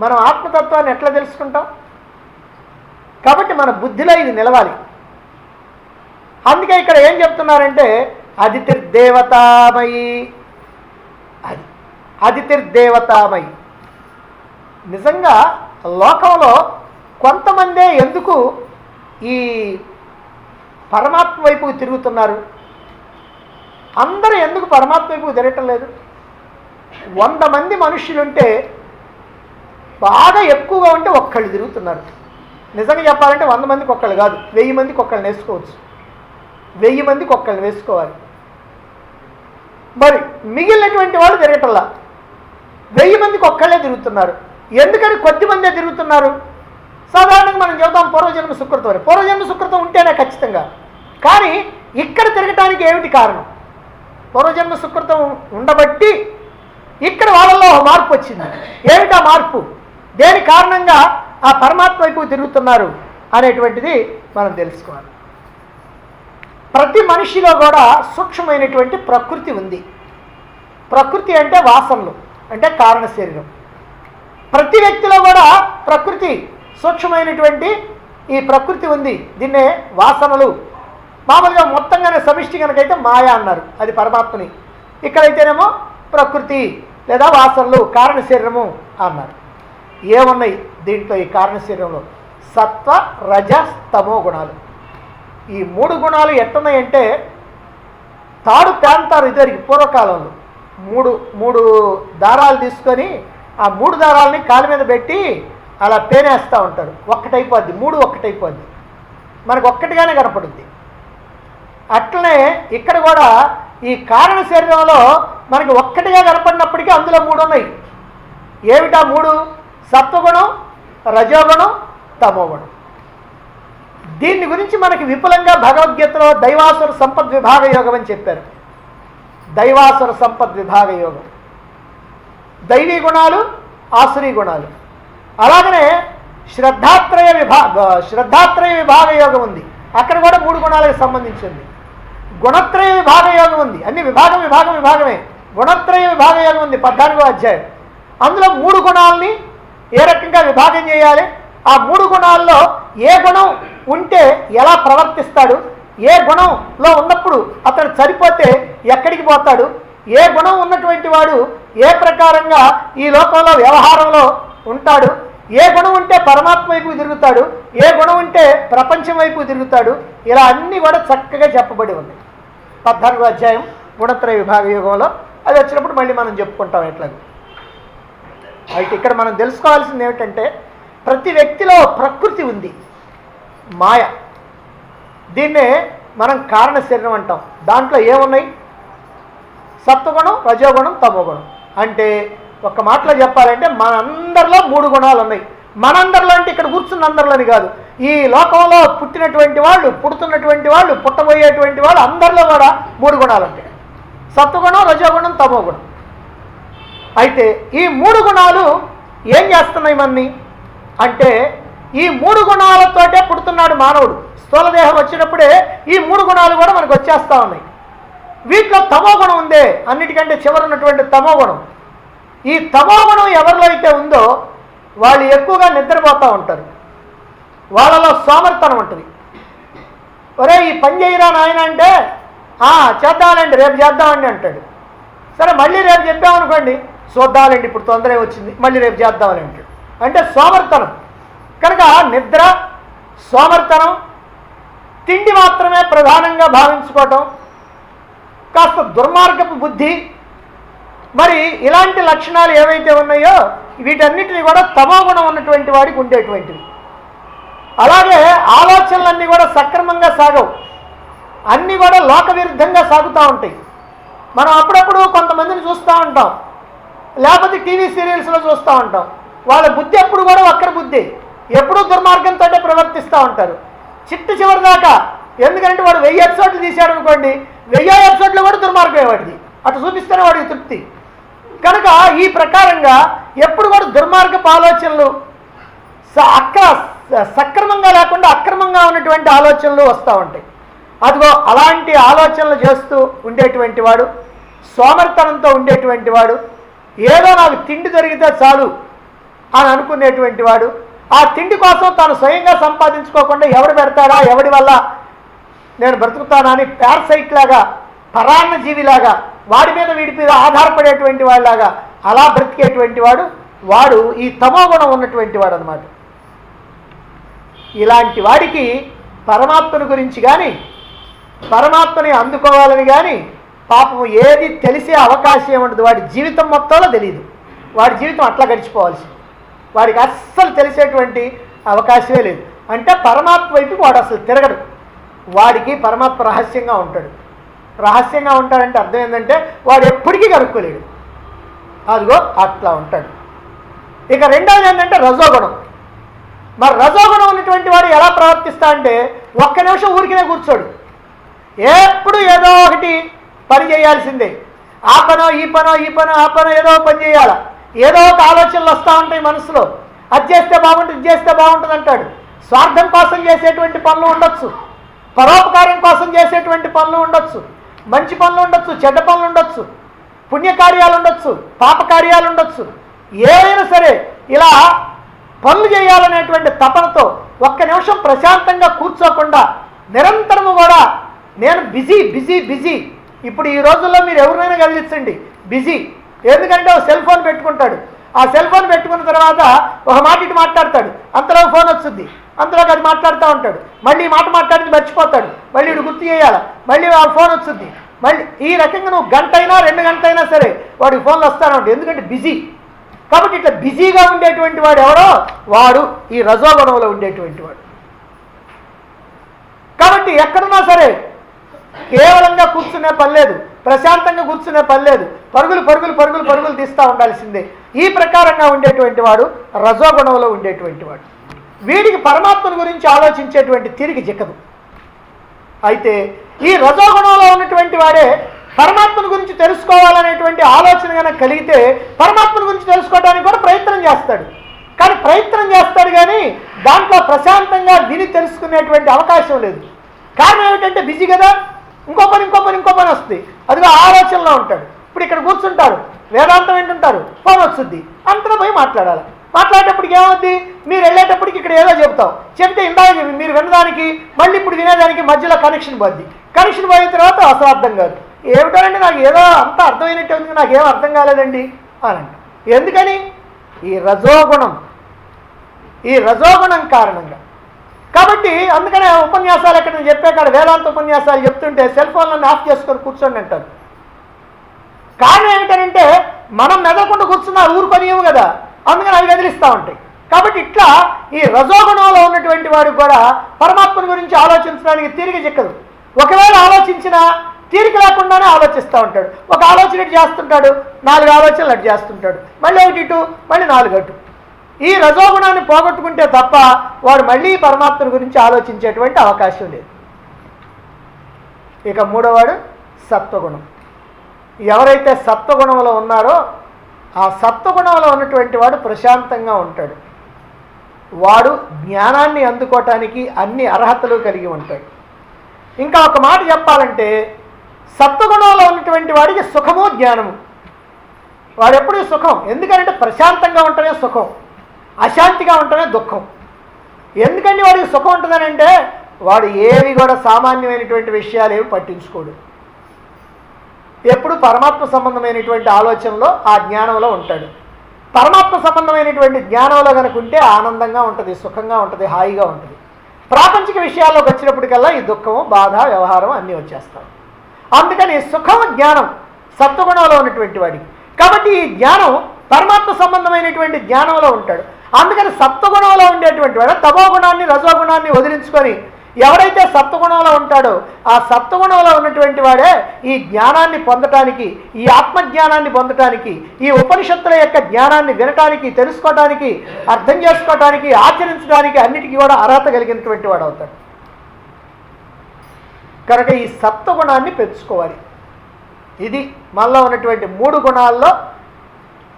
మనం ఆత్మతత్వాన్ని ఎట్లా తెలుసుకుంటాం? కాబట్టి మన బుద్ధిలో ఇది నిలవాలి. అందుకే ఇక్కడ ఏం చెప్తున్నారంటే అదితిర్దేవతామయి, అదితిర్దేవతామయి. నిజంగా లోకంలో కొంతమందే ఎందుకు ఈ పరమాత్మ వైపుకు తిరుగుతున్నారు? అందరూ ఎందుకు పరమాత్మ వైపుకు తిరగటం లేదు? 100 మంది మనుష్యులుంటే బాగా ఎక్కువగా ఉంటే ఒక్కళ్ళు తిరుగుతున్నారు. నిజంగా చెప్పాలంటే 100 మందికి ఒక్కళ్ళు కాదు, 1000 మందికి ఒక్కళ్ళని వేసుకోవచ్చు. 1000 మందికి ఒక్కళ్ళని వేసుకోవాలి. మరి మిగిలినటువంటి వాళ్ళు తిరగటల్లా 1000 మందికి ఒక్కళ్ళే తిరుగుతున్నారు. ఎందుకని కొద్ది మందే తిరుగుతున్నారు? సాధారణంగా మనం చెబుతాం పూర్వజన్మ సుకృతం అని. పూర్వజన్మ సుకృతం ఉంటేనే ఖచ్చితంగా. కానీ ఇక్కడ తిరగటానికి ఏమిటి కారణం? పూర్వజన్మ సుకృతం ఉండబట్టి ఇక్కడ వాళ్ళలో మార్పు వచ్చింది. ఏమిటా మార్పు? దేని కారణంగా ఆ పరమాత్మ వైపు తిరుగుతున్నారు అనేటువంటిది మనం తెలుసుకోవాలి. ప్రతి మనిషిలో కూడా సూక్ష్మమైనటువంటి ప్రకృతి ఉంది. ప్రకృతి అంటే వాసనలు, అంటే కారణ శరీరం. ప్రతి వ్యక్తిలో కూడా ప్రకృతి, సూక్ష్మమైనటువంటి ఈ ప్రకృతి ఉంది. దీన్నే వాసనలు. మామూలుగా మొత్తంగానే సమిష్టి కనుకైతే మాయ అన్నారు, అది పరమాత్మని. ఇక్కడైతేనేమో ప్రకృతి లేదా వాసనలు, కారణ శరీరము అన్నారు. ఏమున్నాయి దీంట్లో? ఈ కారణ శరీరంలో సత్వ, రజ, తమో గుణాలు. ఈ 3 గుణాలు ఎట్టున్నాయంటే తాడు ప్రాంతాలు ఇదివరకు పూర్వకాలంలో మూడు దారాలు తీసుకొని ఆ 3 దారాలని కాలు మీద పెట్టి అలా పేనేస్తూ ఉంటారు. ఒక్కటైపోద్ది, 3 ఒక్కటైపోద్ది, మనకు ఒక్కటిగానే కనపడుద్ది. అట్లనే ఇక్కడ కూడా ఈ కారణ శరీరంలో మనకి ఒక్కటిగా కనపడినప్పటికీ అందులో 3 ఉన్నాయి. ఏమిటా 3? సత్వగుణం, రజోగుణం, తమోగుణం. దీని గురించి మనకి విపులంగా భగవద్గీతలో దైవాసుర సంపద్ విభాగ యోగం అని చెప్పారు. దైవాసుర సంపద్ విభాగ యోగం, దైవీ గుణాలు, ఆసురీ గుణాలు. అలాగనే శ్రద్ధాత్రయ విభాగ యోగం ఉంది. అక్కడ కూడా 3 గుణాలకు సంబంధించింది. గుణత్రయ విభాగ యోగం ఉంది. అన్ని విభాగమే. గుణత్రయ విభాగ యోగం ఉంది, 14వ అధ్యాయం. అందులో 3 గుణాలని ఏ రకంగా విభాగం చేయాలి, ఆ 3 గుణాల్లో ఏ గుణం ఉంటే ఎలా ప్రవర్తిస్తాడు, ఏ గుణంలో ఉన్నప్పుడు అతడు సరిపోతే ఎక్కడికి పోతాడు, ఏ గుణం ఉన్నటువంటి వాడు ఏ ప్రకారంగా ఈ లోకంలో వ్యవహారంలో ఉంటాడు, ఏ గుణం ఉంటే పరమాత్మ వైపు తిరుగుతాడు, ఏ గుణం ఉంటే ప్రపంచం వైపు తిరుగుతాడు, ఇలా అన్నీ కూడా చక్కగా చెప్పబడి ఉంది 14వ అధ్యాయం గుణత్రయ విభాగ యోగంలో. అది వచ్చినప్పుడు మళ్ళీ మనం చెప్పుకుంటాం ఎట్లా. అయితే ఇక్కడ మనం తెలుసుకోవాల్సింది ఏమిటంటే ప్రతి వ్యక్తిలో ప్రకృతి ఉంది, మాయ. దీన్నే మనం కారణ శరీరం అంటాం. దాంట్లో ఏమున్నాయి? సత్వగుణం, రజోగుణం, తమోగుణం. అంటే ఒక మాటలో చెప్పాలంటే మనందరిలో 3 గుణాలు ఉన్నాయి. మనందరిలో అంటే ఇక్కడ కూర్చున్న అందరిలోని కాదు, ఈ లోకంలో పుట్టినటువంటి వాళ్ళు, పుడుతున్నటువంటి వాళ్ళు, పుట్టబోయేటువంటి వాళ్ళు అందరిలో కూడా 3 గుణాలు ఉంటాయి. సత్వగుణం, రజోగుణం, తమోగుణం. అయితే ఈ 3 గుణాలు ఏం చేస్తున్నాయి మన్ని అంటే ఈ 3 గుణాలతోటే పుడుతున్నాడు మానవుడు. స్థూలదేహం వచ్చినప్పుడే ఈ 3 గుణాలు కూడా మనకు వచ్చేస్తూ ఉన్నాయి. వీటిలో తమోగుణం ఉందే, అన్నిటికంటే చివరున్నటువంటి తమోగుణం. ఈ తమోగుణం ఎవరిలో అయితే ఉందో వాళ్ళు ఎక్కువగా నిద్రపోతూ ఉంటారు. వాళ్ళలో సోమర్తనం ఉంటుంది. ఒరే ఈ పని చేయరా నాయన అంటే చేద్దామండి, రేపు చేద్దామండి అంటాడు. సరే మళ్ళీ రేపు చెప్పామనుకోండి, చూద్దామండి ఇప్పుడు తొందర వచ్చింది, మళ్ళీ రేపు చేద్దామని అంటాడు. అంటే సోమర్తనం. కనుక నిద్ర, సోమర్తనం, తిండి మాత్రమే ప్రధానంగా భావించుకోవటం, కాస్త దుర్మార్గపు బుద్ధి, మరి ఇలాంటి లక్షణాలు ఏవైతే ఉన్నాయో వీటన్నిటిని కూడా తమోగుణం ఉన్నటువంటి వాడికి ఉండేటువంటివి. అలాగే ఆలోచనలన్నీ కూడా సక్రమంగా సాగవు, అన్నీ కూడా లోక విరుద్ధంగా సాగుతూ ఉంటాయి. మనం అప్పుడప్పుడు కొంతమందిని చూస్తూ ఉంటాం, లేకపోతే టీవీ సీరియల్స్లో చూస్తూ ఉంటాం. వాళ్ళ బుద్ధి ఎప్పుడు కూడా ఒక్కరి బుద్ధి, ఎప్పుడూ దుర్మార్గంతో ప్రవర్తిస్తూ ఉంటారు చిట్ట చివరి దాకా. ఎందుకంటే వాడు 1000 ఎపిసోడ్లు తీశాడు అనుకోండి, 1000 ఎపిసోడ్లో కూడా దుర్మార్గమే వాడిది, అటు చూపిస్తేనే వాడికి తృప్తి. కనుక ఈ ప్రకారంగా ఎప్పుడు కూడా దుర్మార్గపు ఆలోచనలు, సక్రమంగా లేకుండా అక్రమంగా ఉన్నటువంటి ఆలోచనలు వస్తూ ఉంటాయి. అదిగో అలాంటి ఆలోచనలు చేస్తూ ఉండేటువంటి వాడు, సోమర్తనంతో ఉండేటువంటి వాడు, ఏదో నాకు తిండి దొరికితే చాలు అని అనుకునేటువంటి వాడు, ఆ తిండి కోసం తాను స్వయంగా సంపాదించుకోకుండా ఎవడు పెడతాడా, ఎవడి వల్ల నేను బ్రతుకుతానా అని పారసైట్ లాగా, పరాన్న జీవిలాగా, వాడి మీద వీడి మీద ఆధారపడేటువంటి వాళ్ళలాగా అలా బ్రతికేటువంటి వాడు ఈ తమోగుణం ఉన్నటువంటి వాడు అనమాట. ఇలాంటి వాడికి పరమాత్మను గురించి కానీ, పరమాత్మని అందుకోవాలని కానీ పాపం ఏది తెలిసే అవకాశం ఏముండదు. వాడి జీవితం మొత్తంలో తెలియదు. వాడి జీవితం అట్లా గడిచిపోవాల్సింది. వాడికి అస్సలు తెలిసేటువంటి అవకాశమే లేదు. అంటే పరమాత్మ వైపు వాడు అసలు తిరగడు. వాడికి పరమాత్మ రహస్యంగా ఉంటాడు. రహస్యంగా ఉంటాడంటే అర్థం ఏంటంటే వాడు ఎప్పటికీ కనుక్కోలేడు. అదిగో అట్లా ఉంటాడు. ఇక రెండవది ఏంటంటే రజోగుణం. మరి రజోగుణం ఉన్నటువంటి వాడు ఎలా ప్రవర్తిస్తా అంటే ఒక్క నిమిషం ఊరికినే కూర్చోడు. ఎప్పుడు ఏదో ఒకటి పని చేయాల్సిందే. ఆ పనో ఈ పనో ఆ పనో ఏదో పని చేయాలా. ఏదో ఒక ఆలోచనలు వస్తూ ఉంటాయి మనసులో. అది చేస్తే బాగుంటుంది, ఇది చేస్తే బాగుంటుంది అంటాడు. స్వార్థం కోసం చేసేటువంటి పనులు ఉండొచ్చు, పరోపకారం కోసం చేసేటువంటి పనులు ఉండొచ్చు, మంచి పనులు ఉండొచ్చు, చెడ్డ పనులు ఉండొచ్చు, పుణ్యకార్యాలు ఉండొచ్చు, పాపకార్యాలు ఉండొచ్చు. ఏదైనా సరే ఇలా పనులు చేయాలనేటువంటి తపనతో ఒక్క నిమిషం ప్రశాంతంగా కూర్చోకుండా నిరంతరము కూడా నేను బిజీ బిజీ బిజీ. ఇప్పుడు ఈ రోజుల్లో మీరు ఎవరినైనా గమనించండి, బిజీ. ఎందుకంటే ఒక సెల్ ఫోన్ పెట్టుకుంటాడు. ఆ సెల్ ఫోన్ పెట్టుకున్న తర్వాత ఒక మాట ఇటు మాట్లాడతాడు, అంతలో ఫోన్ వస్తుంది, అంతలోకి అది మాట్లాడుతూ ఉంటాడు. మళ్ళీ ఈ మాట మాట్లాడింది మర్చిపోతాడు, మళ్ళీ ఇటు గుర్తు చేయాలి, మళ్ళీ ఆ ఫోన్ వస్తుంది. మళ్ళీ ఈ రకంగా నువ్వు గంట అయినా 2 గంటలైనా సరే వాడికి ఫోన్లు వస్తానే ఉంటాయి. ఎందుకంటే బిజీ. కాబట్టి ఇట్లా బిజీగా ఉండేటువంటి వాడు ఎవడో వాడు ఈ రజోగుణంలో ఉండేటువంటి వాడు. కాబట్టి ఎక్కడున్నా సరే కేవలంగా కూర్చునే పని లేదు, ప్రశాంతంగా కూర్చునే పని లేదు, పరుగులు పరుగులు పరుగులు పరుగులు తీస్తూ ఉండాల్సిందే. ఈ ప్రకారంగా ఉండేటువంటి వాడు రజోగుణంలో ఉండేటువంటి వాడు. వీడికి పరమాత్మను గురించి ఆలోచించేటువంటి తీరిక చిక్కదు. అయితే ఈ రజోగుణంలో ఉన్నటువంటి వాడే పరమాత్మను గురించి తెలుసుకోవాలనేటువంటి ఆలోచన కనుక కలిగితే పరమాత్మను గురించి తెలుసుకోవడానికి కూడా ప్రయత్నం చేస్తాడు. కానీ ప్రయత్నం చేస్తాడు కానీ దాంట్లో ప్రశాంతంగా విని తెలుసుకునేటువంటి అవకాశం లేదు. కారణం ఏమిటంటే బిజీ కదా, ఇంకో పని వస్తుంది, అదిగో ఆలోచనలో ఉంటాడు. ఇప్పుడు ఇక్కడ కూర్చుంటారు, వేదాంతం వింటుంటారు, ఫోన్ వస్తుంది, అంతలో పోయి మాట్లాడాలి. మాట్లాడేటప్పటికి ఏమవుద్ది, మీరు వెళ్ళేటప్పటికి ఇక్కడ ఏదో చెప్తే ఇందాక మీరు వినడానికి మళ్ళీ ఇప్పుడు వినేదానికి మధ్యలో కనెక్షన్ పోద్ది. కనెక్షన్ పోయిన తర్వాత అసలు అర్థం కాదు. ఏమిటంటే నాకు ఏదో అంత అర్థమైనట్టు ఉంది, నాకేం అర్థం కాలేదండి అని అంట. ఎందుకని? ఈ రజోగుణం కారణంగా. కాబట్టి అందుకనే ఉపన్యాసాలు ఎక్కడ నేను చెప్పాక వేదాంత ఉపన్యాసాలు చెప్తుంటే సెల్ ఫోన్లను ఆఫ్ చేసుకొని కూర్చోండి అంటారు. కారణం ఏమిటంటే మనం మెదలకుండా కూర్చున్న ఊరుకొనియము కదా, అందుకని అవి కదిలిస్తూ ఉంటాయి. కాబట్టి ఇట్లా ఈ రజోగుణంలో ఉన్నటువంటి వాడికి కూడా పరమాత్మని గురించి ఆలోచించడానికి తీరిక చిక్కదు. ఒకవేళ ఆలోచించినా తీరిక లేకుండానే ఆలోచిస్తూ ఉంటాడు. ఒక ఆలోచన ఇటు చేస్తుంటాడు, 4 ఆలోచనలు అటు చేస్తుంటాడు, మళ్ళీ ఒకటి ఇటు, మళ్ళీ 4 అటు. ఈ రజోగుణాన్ని పోగొట్టుకుంటే తప్ప వాడు మళ్ళీ పరమాత్మని గురించి ఆలోచించేటువంటి అవకాశం లేదు. ఇక మూడోవాడు సత్వగుణం. ఎవరైతే సత్వగుణంలో ఉన్నారో ఆ సత్వగుణంలో ఉన్నటువంటి వాడు ప్రశాంతంగా ఉంటాడు. వాడు జ్ఞానాన్ని అందుకోవటానికి అన్ని అర్హతలు కలిగి ఉంటాడు. ఇంకా ఒక మాట చెప్పాలంటే సత్వగుణంలో ఉన్నటువంటి వాడికి సుఖము జ్ఞానము. వాడు ఎప్పుడూ సుఖం. ఎందుకంటే ప్రశాంతంగా ఉంటేనే సుఖం, అశాంతిగా ఉంటేనే దుఃఖం. ఎందుకంటే వాడికి సుఖం ఉంటుందనంటే వాడు ఏవి కూడా సామాన్యమైనటువంటి విషయాలు ఏవి పట్టించుకోడు. ఎప్పుడు పరమాత్మ సంబంధమైనటువంటి ఆలోచనలో ఆ జ్ఞానంలో ఉంటాడు. పరమాత్మ సంబంధమైనటువంటి జ్ఞానంలో కనుక ఉంటే ఆనందంగా ఉంటుంది, సుఖంగా ఉంటుంది, హాయిగా ఉంటుంది. ప్రాపంచిక విషయాల్లోకి వచ్చినప్పటికల్లా ఈ దుఃఖము, బాధ, వ్యవహారం అన్నీ వచ్చేస్తాయి. అందుకని సుఖం జ్ఞానం సత్వగుణంలో ఉన్నటువంటి వాడికి. కాబట్టి ఈ జ్ఞానం పరమాత్మ సంబంధమైనటువంటి జ్ఞానంలో ఉంటాడు. అందుకని సత్వగుణంలో ఉండేటువంటి వాడు తమోగుణాన్ని రజోగుణాన్ని వదిలించుకొని ఎవరైతే సత్వగుణంలో ఉంటాడో ఆ సత్వగుణంలో ఉన్నటువంటి వాడే ఈ జ్ఞానాన్ని పొందటానికి, ఈ ఆత్మజ్ఞానాన్ని పొందటానికి, ఈ ఉపనిషత్తుల యొక్క జ్ఞానాన్ని వినటానికి, తెలుసుకోవటానికి, అర్థం చేసుకోవటానికి, ఆచరించడానికి అన్నిటికీ కూడా అర్హత కలిగినటువంటి వాడు అవుతాడు. కనుక ఈ సత్వగుణాన్ని పెంచుకోవాలి. ఇది మనలో ఉన్నటువంటి 3 గుణాల్లో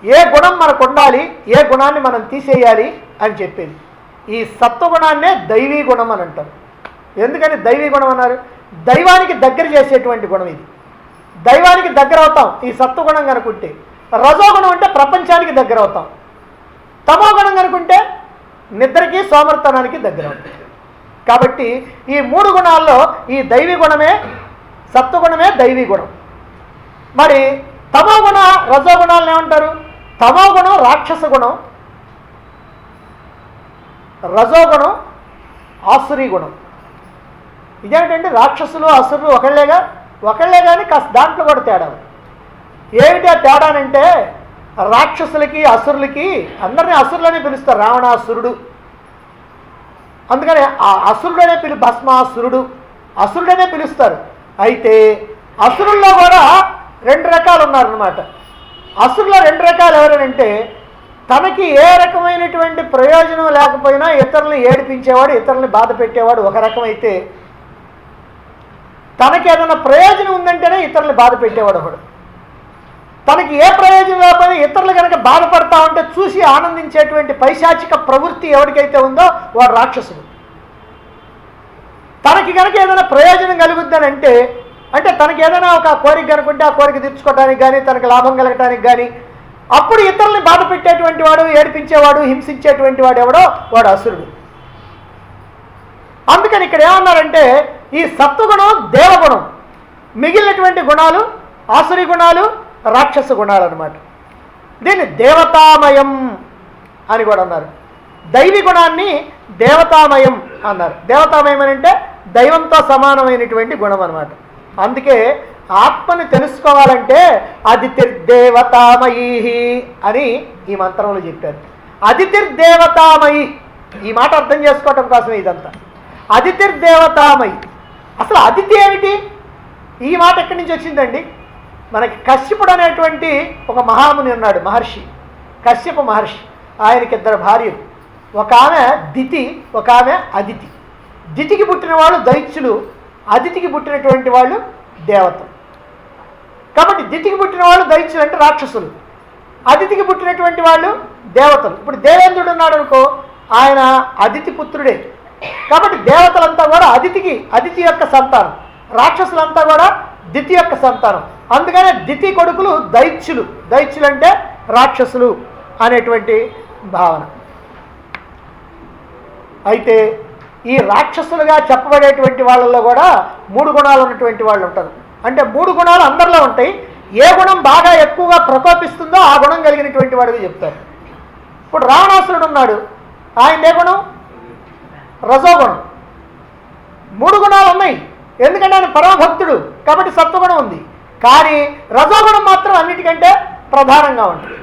ఏ గుణం మనకు ఉండాలి, ఏ గుణాన్ని మనం తీసేయాలి అని చెప్పేది. ఈ సత్వగుణాన్నే దైవీ గుణం అని అంటారు. ఎందుకని దైవీ గుణం అన్నారు? దైవానికి దగ్గర చేసేటువంటి గుణం ఇది. దైవానికి దగ్గర అవుతాం ఈ సత్వగుణం కనుకుంటే. రజోగుణం అంటే ప్రపంచానికి దగ్గర అవుతాం. తమోగుణం కనుకుంటే నిద్రకి సోమర్తనానికి దగ్గర ఉంటుంది. కాబట్టి ఈ 3 గుణాల్లో ఈ దైవీ గుణమే, సత్వగుణమే దైవీ గుణం. మరి తమోగుణ రజోగుణాలను ఏమంటారు? తమోగుణం రాక్షస గుణం, రజోగుణం ఆసురీ గుణం. ఇదేమిటంటే రాక్షసులు అసురులు ఒకళ్ళే కానీ కాస్త దాంట్లో కూడా తేడా. ఏమిటి ఆ తేడానంటే రాక్షసులకి అసురులకి అందరినీ అసురులనే పిలుస్తారు. రావణాసురుడు, అందుకని ఆ అసురుడనే భస్మాసురుడు అసురుడనే పిలుస్తారు. అయితే అసురుల్లో కూడా 2 రకాలు ఉన్నారన్నమాట. అసురులో 2 రకాలు ఎవరనంటే తనకి ఏ రకమైనటువంటి ప్రయోజనం లేకపోయినా ఇతరులను ఏడిపించేవాడు, ఇతరులని బాధ పెట్టేవాడు ఒక రకం. అయితే తనకి ఏదైనా ప్రయోజనం ఉందంటేనే ఇతరులను బాధ పెట్టేవాడు ఒకడు. తనకి ఏ ప్రయోజనం లేకపోయినా ఇతరులు కనుక బాధపడతా ఉంటే చూసి ఆనందించేటువంటి పైశాచిక ప్రవృత్తి ఎవరికైతే ఉందో వాడు రాక్షసుడు. తనకి కనుక ఏదైనా ప్రయోజనం కలుగుద్దని అంటే తనకి ఏదైనా ఒక కోరిక కనుకుంటే ఆ కోరిక తీర్చుకోవడానికి కానీ, తనకి లాభం కలగటానికి కానీ, అప్పుడు ఇతరుల్ని బాధ పెట్టేటువంటి వాడు, ఏడిపించేవాడు, హింసించేటువంటి వాడు ఎవడో వాడు అసురుడు. అందుకని ఇక్కడ ఏమన్నారంటే ఈ సత్వగుణం దేవగుణం, మిగిలినటువంటి గుణాలు ఆసురీ గుణాలు, రాక్షస గుణాలు అన్నమాట. దీన్ని దేవతామయం అని కూడా అన్నారు. దైవీ గుణాన్ని దేవతామయం అన్నారు. దేవతామయం అని అంటే దైవంతో సమానమైనటువంటి గుణం అన్నమాట. అందుకే ఆత్మని తెలుసుకోవాలంటే అదితిర్దేవతామయీ అని ఈ మంత్రంలో చెప్పారు. అదితిర్దేవతామయి, ఈ మాట అర్థం చేసుకోవటం కోసం ఇదంతా. అదితిర్దేవతామయి, అసలు అదితి ఏమిటి? ఈ మాట ఎక్కడి నుంచి వచ్చిందండి? మనకి కశ్యపుడు అనేటువంటి ఒక మహాముని ఉన్నాడు, మహర్షి, కశ్యప మహర్షి. ఆయనకి 2 భార్యలు, ఒక ఆమె దితి, ఒక ఆమె అదితి. దితికి పుట్టిన వాళ్ళు దైత్యులు, అదితికి పుట్టినటువంటి వాళ్ళు దేవతలు. కాబట్టి దితికి పుట్టిన వాళ్ళు దైత్యులు అంటే రాక్షసులు, అదితికి పుట్టినటువంటి వాళ్ళు దేవతలు. ఇప్పుడు దేవేంద్రుడు ఉన్నాడు అనుకో, ఆయన అదితి పుత్రుడే. కాబట్టి దేవతలంతా కూడా అదితి యొక్క సంతానం, రాక్షసులంతా కూడా దితి యొక్క సంతానం. అందుకనే దితి కొడుకులు దైత్యులు, దైత్యులు అంటే రాక్షసులు అనేటువంటి భావన. అయితే ఈ రాక్షసులుగా చెప్పబడేటువంటి వాళ్ళల్లో కూడా 3 గుణాలు ఉన్నటువంటి వాళ్ళు ఉంటారు. అంటే 3 గుణాలు అందరిలో ఉంటాయి. ఏ గుణం బాగా ఎక్కువగా ప్రకోపిస్తుందో ఆ గుణం కలిగినటువంటి వాడిగా చెప్తారు. ఇప్పుడు రావణాసురుడు ఉన్నాడు, ఆయన ఏ గుణం? రజోగుణం. 3 గుణాలు ఉన్నాయి, ఎందుకంటే ఆయన పరమభక్తుడు కాబట్టి సత్వగుణం ఉంది. కానీ రజోగుణం మాత్రం అన్నిటికంటే ప్రధానంగా ఉంటుంది.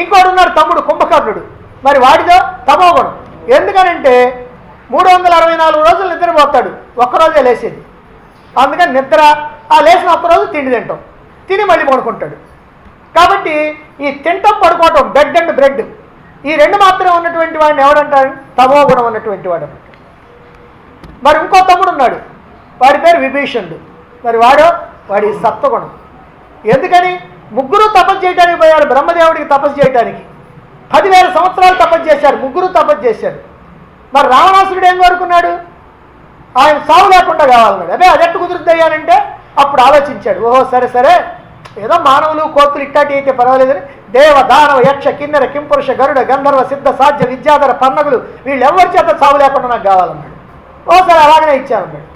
ఇంకోటి ఉన్నాడు తమ్ముడు కుంభకర్ణుడు, మరి వాడిదో తమోగుణం. ఎందుకనంటే 364 రోజులు నిద్రపోతాడు, ఒక్కరోజే లేచేది. అందుకని నిద్ర, ఆ లేచిన ఒక్కరోజు తిండి తింటాం, తిని మళ్ళీ పడుకుంటాడు. కాబట్టి ఈ తింటం పడుకోవటం, బెడ్ అండ్ బ్రెడ్, ఈ 2 మాత్రమే ఉన్నటువంటి వాడిని ఎవడంటారు? తమోగుణం ఉన్నటువంటి వాడు. మరి ఇంకో తమ్ముడు ఉన్నాడు, వాడి పేరు విభీషణుడు. మరి వాడి సత్వగుణం. ఎందుకని? 3 తపస్సు చేయడానికి పోయారు, బ్రహ్మదేవుడికి తపస్సు చేయడానికి 10,000 సంవత్సరాలు తపస్సు చేశారు, 3 తపస్సు చేశారు. మరి రావణాసురుడు ఏం కోరుకున్నాడు? ఆయన సావు లేకుండా కావాలన్నాడు. అదే అది ఎట్టు కుదురుద్దయ్యానంటే అప్పుడు ఆలోచించాడు, ఓహో సరే ఏదో మానవులు కోతులు ఇట్టాటి అయితే పర్వాలేదని దేవ దానవ యక్ష కిన్నెర కింపురుష గరుడ గంధర్వ సిద్ధ సాధ్య విద్యాధర పన్నగులు వీళ్ళెవరి చేత సావు లేకుండా నాకు కావాలన్నాడు. ఓసారి అలాగనే ఇచ్చానన్నాడు.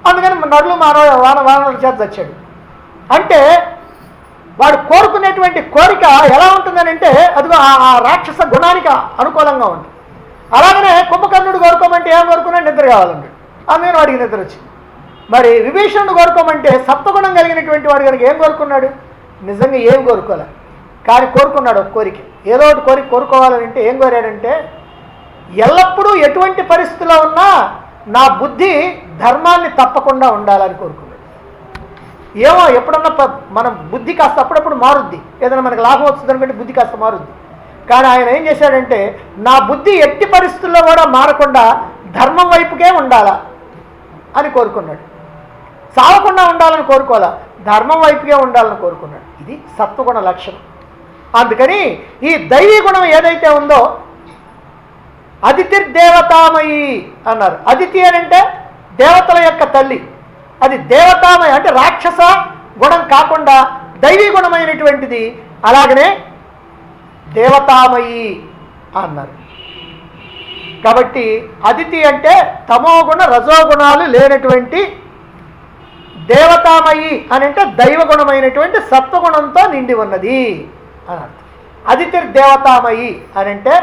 అందుకని నరులు వానరుల చేత వచ్చాడు. అంటే వాడు కోరుకునేటువంటి కోరిక ఎలా ఉంటుందని అంటే అదిగో ఆ రాక్షస గుణానికి అనుకూలంగా ఉంది. అలాగనే కుంభకర్ణుడు కోరుకోమంటే ఏం కోరుకున్నాడు? నిద్ర కావాలన్నాడు. అందుకని వాడికి నిద్ర వచ్చింది. మరి విభీషణుడు కోరుకోమంటే సత్వగుణం కలిగినటువంటి వాడు కనుక ఏం కోరుకున్నాడు? నిజంగా ఏం కోరుకోలే, కానీ కోరుకున్నాడు ఒక కోరిక. ఏదో ఒకటి కోరిక కోరుకోవాలంటే ఏం కోరాడంటే ఎల్లప్పుడూ ఎటువంటి పరిస్థితిలో ఉన్నా నా బుద్ధి ధర్మాన్ని తప్పకుండా ఉండాలని కోరుకున్నాడు. ఏమో ఎప్పుడన్నా మన బుద్ధి కాస్త అప్పుడప్పుడు మారుద్ది, ఏదైనా మనకు లాభం వస్తుంది అనుకుంటే బుద్ధి కాస్త మారుద్ది. కానీ ఆయన ఏం చేశాడంటే నా బుద్ధి ఎట్టి పరిస్థితుల్లో కూడా మారకుండా ధర్మం వైపుకే ఉండాలా అని కోరుకున్నాడు. సావకుండా ఉండాలని కోరుకోవాలా, ధర్మం వైపుకే ఉండాలని కోరుకున్నాడు. ఇది సత్వగుణ లక్షణం. అందుకని ఈ దైవీ గుణం ఏదైతే ఉందో అదితిర్దేవతామయి అన్నారు. అదితి అని అంటే దేవతల యొక్క తల్లి. అది దేవతామయ అంటే రాక్షస గుణం కాకుండా దైవీ గుణమైనటువంటిది. అలాగనే దేవతామయి అన్నారు. కాబట్టి అదితి అంటే తమోగుణ రజోగుణాలు లేనటువంటి దేవతామయి అని అంటే దైవగుణమైనటువంటి సత్వగుణంతో నిండి ఉన్నది అని అర్థం. అదితిర్దేవతామయి అని అంటే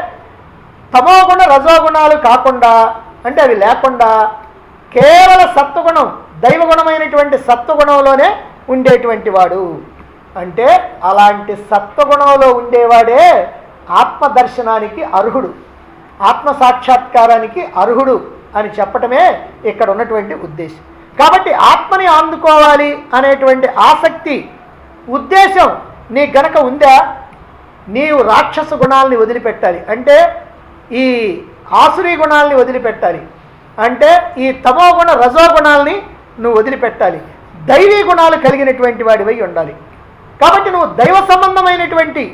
తమోగుణ రజోగుణాలు కాకుండా, అంటే అవి లేకుండా కేవల సత్వగుణం, దైవగుణమైనటువంటి సత్వగుణంలోనే ఉండేటువంటి వాడు. అంటే అలాంటి సత్వగుణంలో ఉండేవాడే ఆత్మదర్శనానికి అర్హుడు, ఆత్మ సాక్షాత్కారానికి అర్హుడు అని చెప్పటమే ఇక్కడ ఉన్నటువంటి ఉద్దేశం. కాబట్టి ఆత్మని అందుకోవాలి అనేటువంటి ఆసక్తి, ఉద్దేశం నీ గనక ఉందా, నీవు రాక్షస గుణాలని వదిలిపెట్టాలి, అంటే ఈ ఆసురీ గుణాలని వదిలిపెట్టాలి, అంటే ఈ తమోగుణ రజోగుణాలని నువ్వు వదిలిపెట్టాలి, దైవీ గుణాలు కలిగినటువంటి వాడివై ఉండాలి. కాబట్టి నువ్వు దైవ సంబంధమైనటువంటి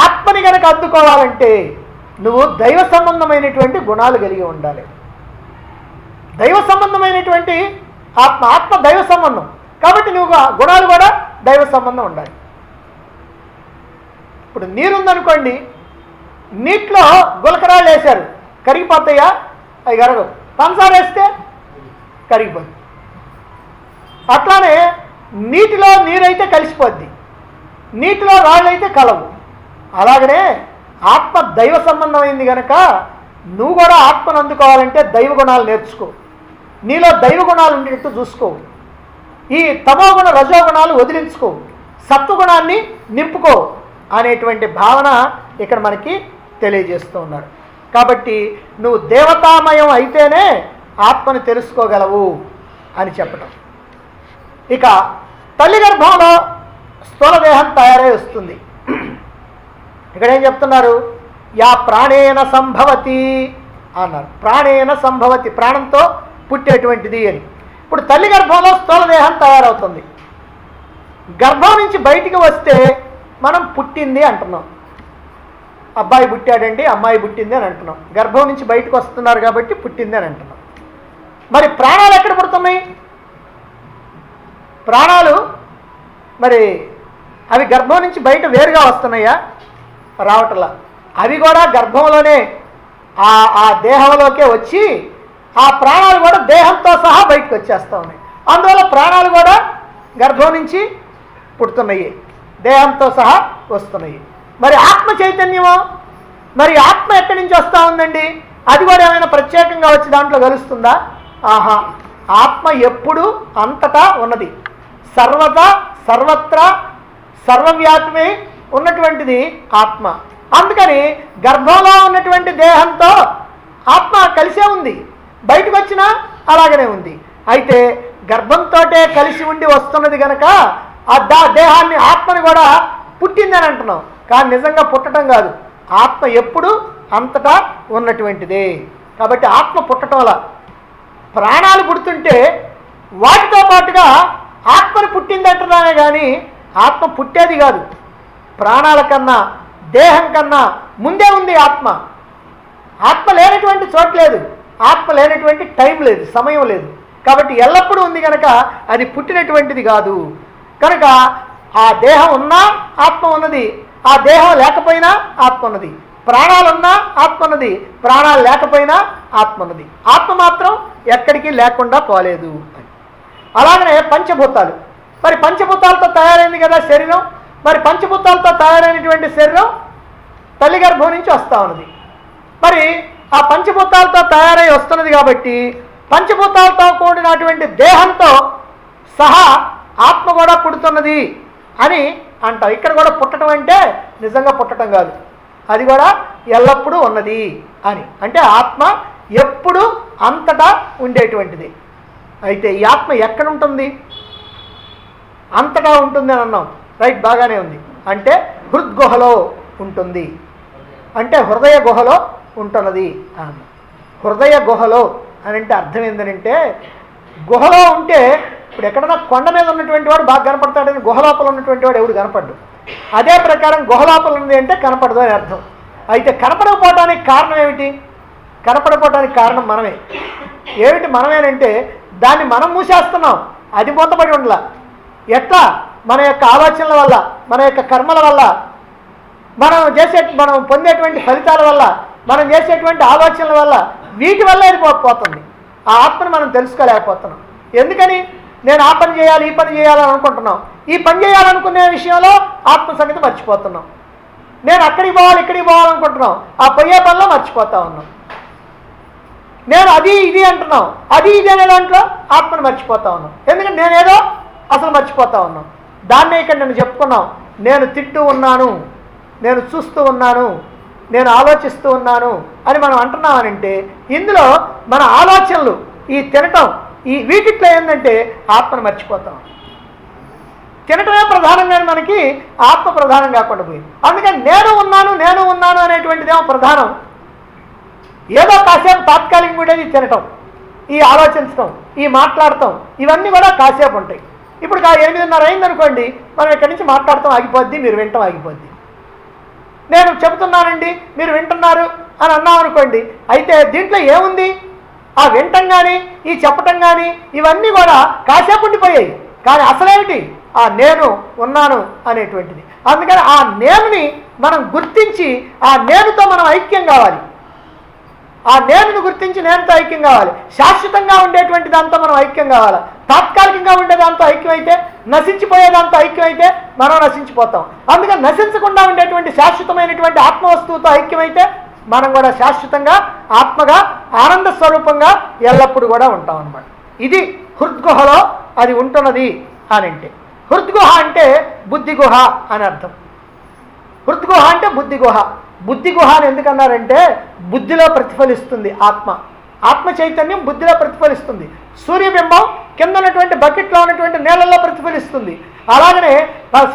ఆత్మని గనక అందుకోవాలంటే నువ్వు దైవ సంబంధమైనటువంటి గుణాలు కలిగి ఉండాలి. దైవ సంబంధమైనటువంటి ఆత్మ దైవ సంబంధం, కాబట్టి నువ్వు గుణాలు కూడా దైవ సంబంధం ఉండాలి. ఇప్పుడు నీరుందనుకోండి, నీటిలో గులకరాళ్ళు వేశారు, కరిగిపోతాయా? అవి కరగవు. పంచదార వేస్తే కరిగిపోద్ది. అట్లానే నీటిలో నీరైతే కలిసిపోద్ది, నీటిలో రాళ్ళైతే కలవు. అలాగనే ఆత్మ దైవ సంబంధమైంది కనుక నువ్వు కూడా ఆత్మను అందుకోవాలంటే దైవ గుణాలు నేర్చుకో, నీలో దైవ గుణాలు ఉండేటట్టు చూసుకో, ఈ తమోగుణ రజోగుణాలు వదిలించుకో, సత్వగుణాన్ని నింపుకో అనేటువంటి భావన ఇక్కడ మనకి తెలియజేస్తూ ఉన్నారు. కాబట్టి నువ్వు దేవతామయం అయితేనే ఆత్మను తెలుసుకోగలవు అని చెప్పటం. ఇక తల్లి గర్భంలో స్థూలదేహం తయారై వస్తుంది. ఇక్కడ ఏం చెప్తున్నారు? యా ప్రాణేన సంభవతి అన్నారు. ప్రాణేన సంభవతి, ప్రాణంతో పుట్టేటువంటిది అని. ఇప్పుడు తల్లి గర్భంలో స్థూలదేహం తయారవుతుంది. గర్భం నుంచి బయటికి వస్తే మనం పుట్టింది అంటున్నాం, అబ్బాయి పుట్టాడండి, అమ్మాయి పుట్టింది అని అంటున్నాం. గర్భం నుంచి బయటకు వస్తున్నారు కాబట్టి పుట్టింది అని అంటున్నాం. మరి ప్రాణాలు ఎక్కడ పుడుతున్నాయి? ప్రాణాలు మరి అవి గర్భం నుంచి బయట వేరుగా వస్తున్నాయా? రావటంలా. అవి కూడా గర్భంలోనే ఆ దేహంలోకే వచ్చి ఆ ప్రాణాలు కూడా దేహంతో సహా బయటకు వచ్చేస్తూ ఉన్నాయి. అందువల్ల ప్రాణాలు కూడా గర్భం నుంచి పుడుతున్నాయి, దేహంతో సహా వస్తున్నాయి. మరి ఆత్మ చైతన్యమో, మరి ఆత్మ ఎక్కడి నుంచి వస్తూ ఉందండి? అది కూడా ఏమైనా ప్రత్యేకంగా వచ్చి దాంట్లో కలుస్తుందా? ఆహా, ఆత్మ ఎప్పుడు అంతటా ఉన్నది, సర్వదా సర్వత్రా సర్వవ్యాపమే ఉన్నటువంటిది ఆత్మ. అందుకని గర్భంలో ఉన్నటువంటి దేహంతో ఆత్మ కలిసే ఉంది, బయటకు వచ్చినా అలాగనే ఉంది. అయితే గర్భంతో కలిసి ఉండి వస్తున్నది కనుక ఆ దేహాన్ని, ఆత్మని కూడా పుట్టిందని అంటున్నాం. కానీ నిజంగా పుట్టడం కాదు, ఆత్మ ఎప్పుడు అంతటా ఉన్నటువంటిదే. కాబట్టి ఆత్మ పుట్టడం వల్ల ప్రాణాలు పుడుతుంటే వాటితో పాటుగా ఆత్మని పుట్టిందంటున్నామే కానీ ఆత్మ పుట్టేది కాదు. ప్రాణాల కన్నా, దేహం కన్నా ముందే ఉంది ఆత్మ. ఆత్మ లేనటువంటి చోటు లేదు, ఆత్మ లేనటువంటి టైం లేదు, సమయం లేదు. కాబట్టి ఎల్లప్పుడూ ఉంది కనుక అది పుట్టినటువంటిది కాదు. కనుక ఆ దేహం ఉన్నా ఆత్మ ఉన్నది, ఆ దేహం లేకపోయినా ఆత్మ ఉన్నది. ప్రాణాలున్నా ఆత్మ ఉన్నది, ప్రాణాలు లేకపోయినా ఆత్మ ఉన్నది. ఆత్మ మాత్రం ఎక్కడికి లేకుండా పోలేదు. అలాగనే పంచభూతాలు, మరి పంచభూతాలతో తయారైంది కదా శరీరం. మరి పంచభూతాలతో తయారైనటువంటి శరీరం తల్లి గర్భం నుంచి వస్తూ ఉన్నది. మరి ఆ పంచభూతాలతో తయారై వస్తున్నది కాబట్టి పంచభూతాలతో కూడినటువంటి దేహంతో సహా ఆత్మ కూడా పుడుతున్నది అని అంటాం. ఇక్కడ కూడా పుట్టడం అంటే నిజంగా పుట్టడం కాదు, అది కూడా ఎల్లప్పుడూ ఉన్నది అని. అంటే ఆత్మ ఎప్పుడు అంతటా ఉండేటువంటిది. అయితే ఈ ఆత్మ ఎక్కడ ఉంటుంది? అంతటా ఉంటుంది అని అన్నాం, రైట్, బాగానే ఉంది. అంటే హృద్గుహలో ఉంటుంది, అంటే హృదయ గుహలో ఉంటున్నది అన్న. హృదయ గుహలో అని అంటే అర్థం ఏంటంటే, గుహలో ఉంటే ఇప్పుడు ఎక్కడన్నా కొండ మీద ఉన్నటువంటి వాడు బాగా కనపడతాడని గుహలోపల ఉన్నటువంటి వాడు ఎవడు కనపడ్డు. అదే ప్రకారం గుహలోపల ఉంది అంటే కనపడదు అని అర్థం. అయితే కనపడకపోవడానికి కారణం ఏమిటి? కనపడకపోవడానికి కారణం మనమే. ఏమిటి మనమేనంటే దాన్ని మనం మూసేస్తున్నాం, అది మూతపడి ఉండలా. ఎట్లా? మన యొక్క ఆలోచనల వల్ల, మన యొక్క కర్మల వల్ల, మనం పొందేటువంటి ఫలితాల వల్ల మనం చేసేటువంటి ఆలోచనల వల్ల వీటి వల్ల ఇది పోతుంది. ఆ ఆత్మను మనం తెలుసుకోలేకపోతున్నాం. ఎందుకని? నేను ఆ పని చేయాలి, ఈ పని చేయాలని అనుకుంటున్నాం. ఈ పని చేయాలనుకునే విషయంలో ఆత్మ సంగతి మర్చిపోతున్నాం. నేను అక్కడికి పోవాలి, ఇక్కడికి పోవాలనుకుంటున్నాం. ఆ పోయే పనిలో మర్చిపోతా ఉన్నాం. నేను అది ఇది అంటున్నాం, అది ఇది అనే దాంట్లో ఆత్మను మర్చిపోతా ఉన్నాం. ఎందుకంటే నేనేదో అసలు మర్చిపోతా ఉన్నాం. దాన్నే ఇక్కడ నేను చెప్పుకున్నాం. నేను తింటూ ఉన్నాను, నేను చూస్తూ ఉన్నాను, నేను ఆలోచిస్తూ ఉన్నాను అని మనం అంటున్నామనంటే ఇందులో మన ఆలోచనలు, ఈ తినటం, ఈ వీటిట్లో ఏంటంటే ఆత్మను మర్చిపోతాం. తినటమే ప్రధానంగా మనకి ఆత్మ ప్రధానం కాకుండా పోయింది. అందుకని నేను ఉన్నాను అనేటువంటిదేమో ప్రధానం. ఏదో కాసేపు తాత్కాలికంగా ఉండేది తినటం, ఈ ఆలోచించటం, ఈ మాట్లాడటం, ఇవన్నీ కూడా కాసేపు ఉంటాయి. ఇప్పుడు 8:30 అయిందనుకోండి, మనం ఇక్కడి నుంచి మాట్లాడటం ఆగిపోద్ది, మీరు వినటం ఆగిపోద్ది. నేను చెబుతున్నానండి, మీరు వింటున్నారు అని అన్నాం అనుకోండి. అయితే దీంట్లో ఏముంది? ఆ వినటం కానీ, ఈ చెప్పటం కానీ ఇవన్నీ కూడా కాసేపు ఉండిపోయాయి. కానీ అసలేమిటి? ఆ నేను ఉన్నాను అనేటువంటిది. అందుకని ఆ నేనుని మనం గుర్తించి ఆ నేనుతో మనం ఐక్యం కావాలి. ఆ నేనును గుర్తించి నేనుతో ఐక్యం కావాలి. శాశ్వతంగా ఉండేటువంటి దాంతో మనం ఐక్యం కావాలి. తాత్కాలికంగా ఉండేదాంతో ఐక్యమైతే, నశించిపోయేదాంతో ఐక్యమైతే మనం నశించిపోతాం. అందుకని నశించకుండా ఉండేటువంటి శాశ్వతమైనటువంటి ఆత్మవస్తువుతో ఐక్యమైతే మనం కూడా శాశ్వతంగా ఆత్మగా ఆనంద స్వరూపంగా ఎల్లప్పుడూ కూడా ఉంటాం అన్నమాట. ఇది హృద్గుహలో అది ఉంటున్నది అని అంటే. హృద్గుహ అంటే బుద్ధిగుహ అని అర్థం. హృద్గుహ అంటే బుద్ధిగుహ. బుద్ధిగుహ అని ఎందుకన్నారంటే బుద్ధిలో ప్రతిఫలిస్తుంది ఆత్మ. ఆత్మ చైతన్యం బుద్ధిలో ప్రతిఫలిస్తుంది. సూర్యబింబం కింద ఉన్నటువంటి బకెట్లో ఉన్నటువంటి నీళ్ళల్లో ప్రతిఫలిస్తుంది. అలాగనే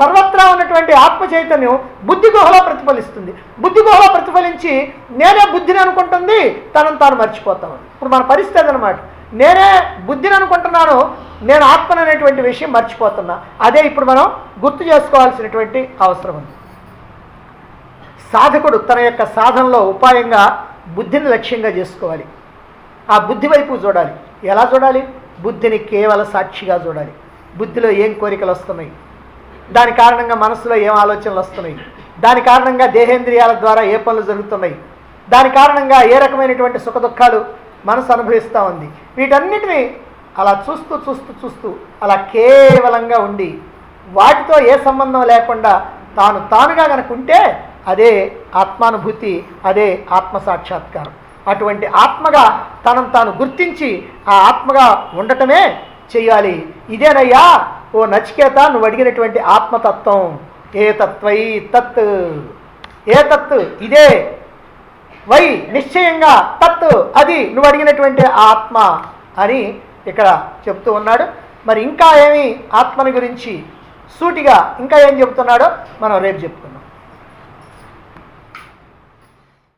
సర్వత్రా ఉన్నటువంటి ఆత్మ చైతన్యం బుద్ధి గుహలో ప్రతిఫలిస్తుంది. బుద్ధి గుహలో ప్రతిఫలించి నేనే బుద్ధిని అనుకుంటుంది, తనను తాను మర్చిపోతాను. ఇప్పుడు మన పరిస్థితి అనమాట. నేనే బుద్ధిని అనుకుంటున్నాను, నేను ఆత్మను అనేటువంటి విషయం మర్చిపోతున్నా. అదే ఇప్పుడు మనం గుర్తు చేసుకోవాల్సినటువంటి అవసరం ఉంది. సాధకుడు తన యొక్క సాధనలో ఉపాయంగా బుద్ధిని లక్ష్యంగా చేసుకోవాలి. ఆ బుద్ధి వైపు చూడాలి. ఎలా చూడాలి? బుద్ధిని కేవల సాక్షిగా చూడాలి. బుద్ధిలో ఏం కోరికలు వస్తున్నాయి, దాని కారణంగా మనసులో ఏం ఆలోచనలు వస్తున్నాయి, దాని కారణంగా దేహేంద్రియాల ద్వారా ఏ పనులు జరుగుతున్నాయి, దాని కారణంగా ఏ రకమైనటువంటి సుఖ దుఃఖాలు మనసు అనుభవిస్తూ ఉంది. వీటన్నిటినీ అలా చూస్తూ చూస్తూ చూస్తూ అలా కేవలంగా ఉండి వాటితో ఏ సంబంధం లేకుండా తానుగా కనుక ఉంటే అదే ఆత్మానుభూతి, అదే ఆత్మసాక్షాత్కారం. అటువంటి ఆత్మగా తనను తాను గుర్తించి ఆ ఆత్మగా ఉండటమే చెయ్యాలి. ఇదేనయ్యా ఓ నచికేత నువ్వు అడిగినటువంటి ఆత్మతత్వం. ఏ తత్వై తత్, ఏ తత్ ఇదే, వై నిశ్చయంగా, తత్ అది నువ్వు అడిగినటువంటి ఆత్మ అని ఇక్కడ చెప్తూ ఉన్నాడు. మరి ఇంకా ఏమి ఆత్మని గురించి సూటిగా ఇంకా ఏం చెప్తున్నాడో మనం రేపు చెప్పుకుందాం.